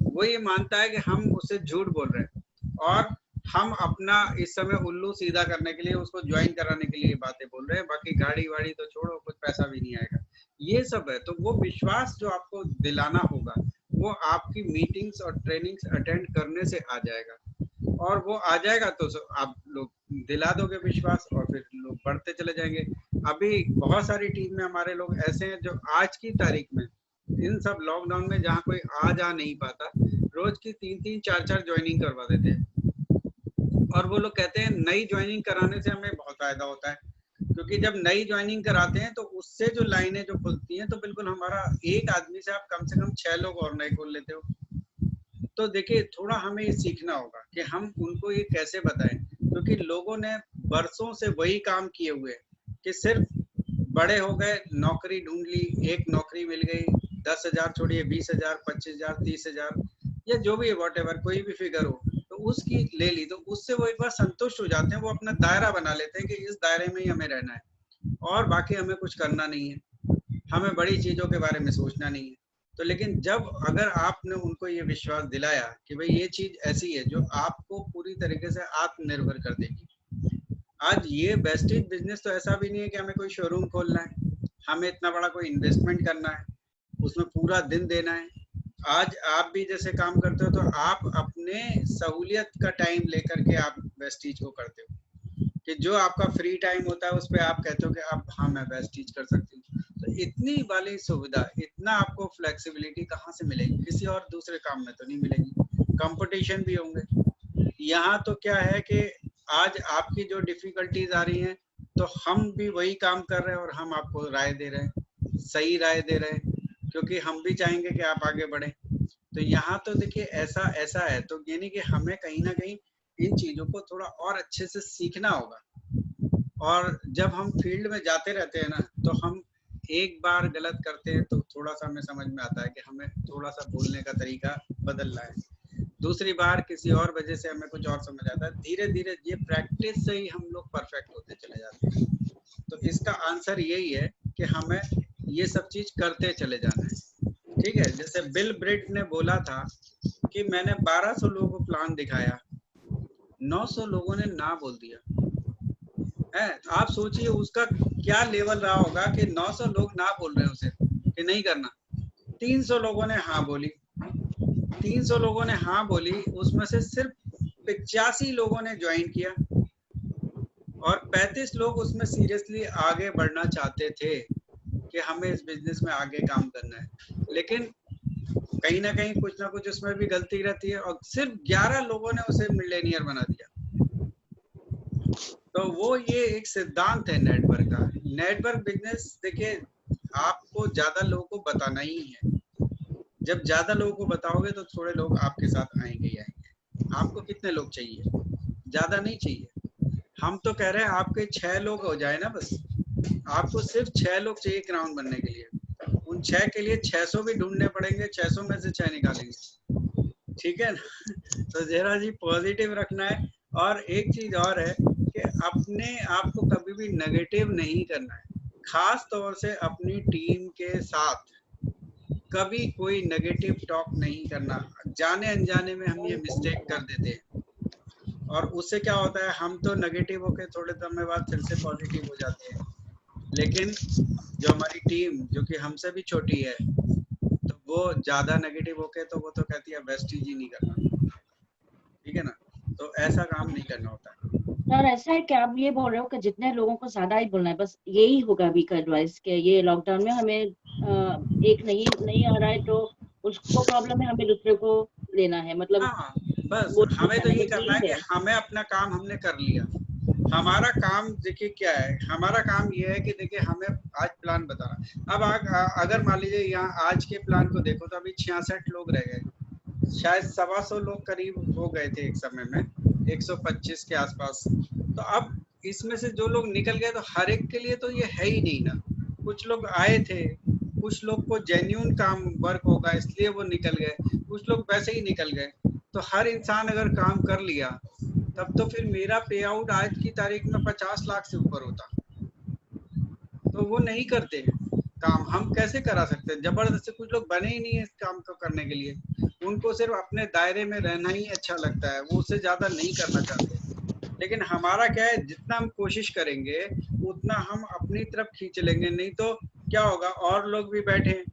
वो ये मानता है कि हम उससे झूठ बोल रहे हैं और हम अपना इस समय उल्लू सीधा करने के लिए उसको ज्वाइन कराने के लिए बातें बोल रहे हैं, बाकी गाड़ी वाड़ी तो छोड़ो, कुछ पैसा भी नहीं आएगा, ये सब है। तो वो विश्वास जो आपको दिलाना होगा वो आपकी मीटिंग्स और ट्रेनिंग्स अटेंड करने से आ जाएगा, और वो आ जाएगा तो आप लोग दिला दोगे विश्वास और फिर लोग बढ़ते चले जाएंगे। अभी बहुत सारी टीम में हमारे लोग ऐसे हैं जो आज की तारीख में इन सब लॉकडाउन में जहाँ कोई आ जा नहीं पाता, रोज की 3-3 4-4 ज्वाइनिंग करवा देते हैं, और वो लोग कहते हैं नई ज्वाइनिंग कराने से हमें बहुत फायदा होता है, क्योंकि जब नई ज्वाइनिंग कराते हैं तो उससे जो लाइनें जो खुलती हैं तो बिल्कुल हमारा एक आदमी से आप कम से कम 6 लोग और नए खोल लेते हो। तो देखिए थोड़ा हमें ये सीखना होगा कि हम उनको ये कैसे बताएं, क्योंकि लोगों ने बरसों से वही काम किए हुए कि सिर्फ बड़े हो गए, नौकरी ढूंढ ली, एक नौकरी मिल गई, 10,000 छोड़िए 20,000, 25,000, 30,000 या जो भी व्हाटएवर कोई भी फिगर हो, तो उसकी ले ली, तो उससे वो एक बार संतुष्ट हो जाते हैं, वो अपना दायरा बना लेते हैं कि इस दायरे में ही हमें रहना है और बाकी हमें कुछ करना नहीं है, हमें बड़ी चीजों के बारे में सोचना नहीं है। तो लेकिन जब अगर आपने उनको ये विश्वास दिलाया कि भाई ये चीज ऐसी है जो आपको पूरी तरीके से आत्मनिर्भर कर देगी। आज ये वेस्टेज बिजनेस तो ऐसा भी नहीं है कि हमें कोई शोरूम खोलना है, हमें इतना बड़ा कोई इन्वेस्टमेंट करना है, उसमें पूरा दिन देना है। आज आप भी जैसे काम करते हो तो आप अपने सहूलियत का टाइम लेकर के आप वेस्टेज को करते हो, कि जो आपका फ्री टाइम होता है उस पर आप कहते हो कि अब हाँ मैं वेस्टेज कर सकती हूँ। तो इतनी वाली सुविधा, इतना आपको फ्लेक्सिबिलिटी कहाँ से मिलेगी, किसी और दूसरे काम में तो नहीं मिलेगी। कंपटीशन भी होंगे। यहाँ तो क्या है कि आज आपकी जो डिफिकल्टीज आ रही हैं तो हम भी वही काम कर रहे हैं और हम आपको राय दे रहे हैं, सही राय दे रहे हैं, क्योंकि हम भी चाहेंगे कि आप आगे बढ़े। तो यहाँ तो देखिए ऐसा ऐसा है, तो यानी कि हमें कहीं ना कहीं इन चीजों को थोड़ा और अच्छे से सीखना होगा। और जब हम फील्ड में जाते रहते हैं ना, तो हम एक बार गलत करते हैं तो थोड़ा सा हमें समझ में आता है कि हमें थोड़ा सा बोलने का तरीका बदलना है, दूसरी बार किसी और वजह से हमें कुछ और समझ आता है। धीरे धीरे ये प्रैक्टिस से ही हम लोग परफेक्ट होते चले जाते हैं। तो इसका आंसर यही है कि हमें ये सब चीज करते चले जाना है। ठीक है, जैसे बिल ब्रेट ने बोला था कि मैंने 1200 लोगों को प्लान दिखाया, 900 लोगों ने ना बोल दिया है। आप सोचिए उसका क्या लेवल रहा होगा कि 900 लोग ना बोल रहे हैं उसे कि नहीं करना, 300 लोगों ने हाँ बोली, 300 लोगों ने हाँ बोली, उसमें से सिर्फ 85 लोगों ने ज्वाइन किया और 35 लोग उसमें सीरियसली आगे बढ़ना चाहते थे कि हमें इस बिजनेस में आगे काम करना है। लेकिन कहीं ना कहीं कुछ ना कुछ उसमें भी गलती रहती है और सिर्फ 11 लोगों ने उसे मिलेनियर बना दिया। तो वो ये एक सिद्धांत है नेटवर्क का। नेटवर्क बिजनेस देखिए आपको ज्यादा लोगों को बताना ही है। जब ज्यादा लोगों को बताओगे तो थोड़े लोग आपके साथ आएंगे ही आएंगे। आपको कितने लोग चाहिए? ज्यादा नहीं चाहिए। हम तो कह रहे हैं आपके 6 लोग हो जाए ना बस। आपको सिर्फ 6 लोग चाहिए क्राउन बनने के लिए। उन 6 के लिए 600 भी ढूंढने पड़ेंगे, 600 में से 6 निकालेंगे। ठीक है ना? तो जरा जी पॉजिटिव रखना है। और एक चीज और है कि अपने आप को कभी भी नेगेटिव नहीं करना है, खास तौर से अपनी टीम के साथ कभी कोई नेगेटिव टॉक नहीं करना। जाने अनजाने में हम ये मिस्टेक कर देते हैं और उससे क्या होता है, हम तो नेगेटिव होके थोड़े समय बाद फिर से पॉजिटिव हो जाते हैं, लेकिन जो हमारी टीम जो कि हमसे भी छोटी है तो वो ज्यादा नेगेटिव होके तो वो तो कहती है वेस्टेज ही नहीं करना। ठीक है ना? तो ऐसा काम नहीं करना होता है। सर ऐसा है कि आप ये बोल रहे हो कि जितने लोगों को ज्यादा ही बोलना है, बस यही होगा अभी का एडवाइस कि ये लॉकडाउन में हमें एक नहीं आ रहा है तो उसको प्रॉब्लम है, हमें दूसरे को लेना है, मतलब हाँ, बस हमें तो ये करना है कि हमें अपना काम हमने कर लिया। हमारा काम देखिए क्या है, हमारा काम ये है कि देखिए हमें आज प्लान बताना। अब अगर मान लीजिए यहाँ आज के प्लान को देखो तो अभी 66 लोग रह गए, शायद 125 लोग करीब हो गए थे एक समय में, 125 के आसपास। तो अब इसमें से जो लोग निकल गए तो हर एक के लिए तो ये है ही नहीं ना। कुछ लोग आए थे, कुछ लोग को जेन्युइन काम वर्क होगा इसलिए वो निकल गए, कुछ लोग वैसे ही निकल गए। तो हर इंसान अगर काम कर लिया तब तो फिर मेरा पे आउट आज की तारीख में 50 लाख से ऊपर होता। तो वो नहीं करते काम, हम कैसे करा सकते हैं? जबरदस्ती कुछ लोग बने ही नहीं है इस काम को करने के लिए, उनको सिर्फ अपने दायरे में रहना ही अच्छा लगता है, वो उससे ज्यादा नहीं करना चाहते। लेकिन हमारा क्या है, जितना हम कोशिश करेंगे उतना हम अपनी तरफ खींच लेंगे, नहीं तो क्या होगा, और लोग भी बैठे हैं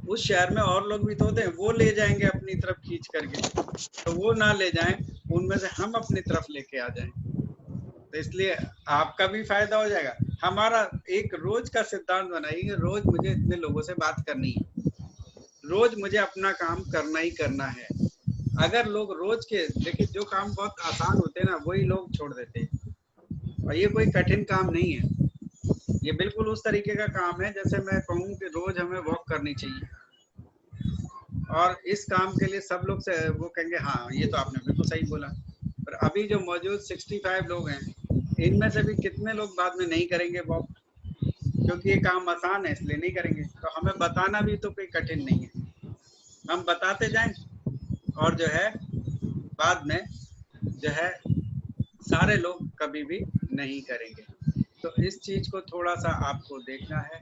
उस शहर में, और लोग भी तो होते हैं, वो ले जाएंगे अपनी तरफ खींच करके, तो वो ना ले जाएं, उनमें से हम अपनी तरफ लेके आ जाएं। तो इसलिए आपका भी फायदा हो जाएगा। हमारा एक रोज का सिद्धांत बनाइए, रोज मुझे इतने लोगों से बात करनी है, रोज मुझे अपना काम करना ही करना है। अगर लोग रोज के, देखिए जो काम बहुत आसान होते हैं ना वही लोग छोड़ देते हैं, और ये कोई कठिन काम नहीं है, ये बिल्कुल उस तरीके का काम है जैसे मैं कहूँ कि रोज हमें वॉक करनी चाहिए, और इस काम के लिए सब लोग से वो कहेंगे हाँ ये तो आपने बिल्कुल सही बोला। पर अभी जो मौजूद 65 लोग हैं, इनमें से भी कितने लोग बाद में नहीं करेंगे वॉक, क्योंकि ये काम आसान है इसलिए नहीं करेंगे। तो हमें बताना भी तो कोई कठिन नहीं है, हम बताते जाएं, और जो है बाद में जो है सारे लोग कभी भी नहीं करेंगे। तो इस चीज को थोड़ा सा आपको देखना है,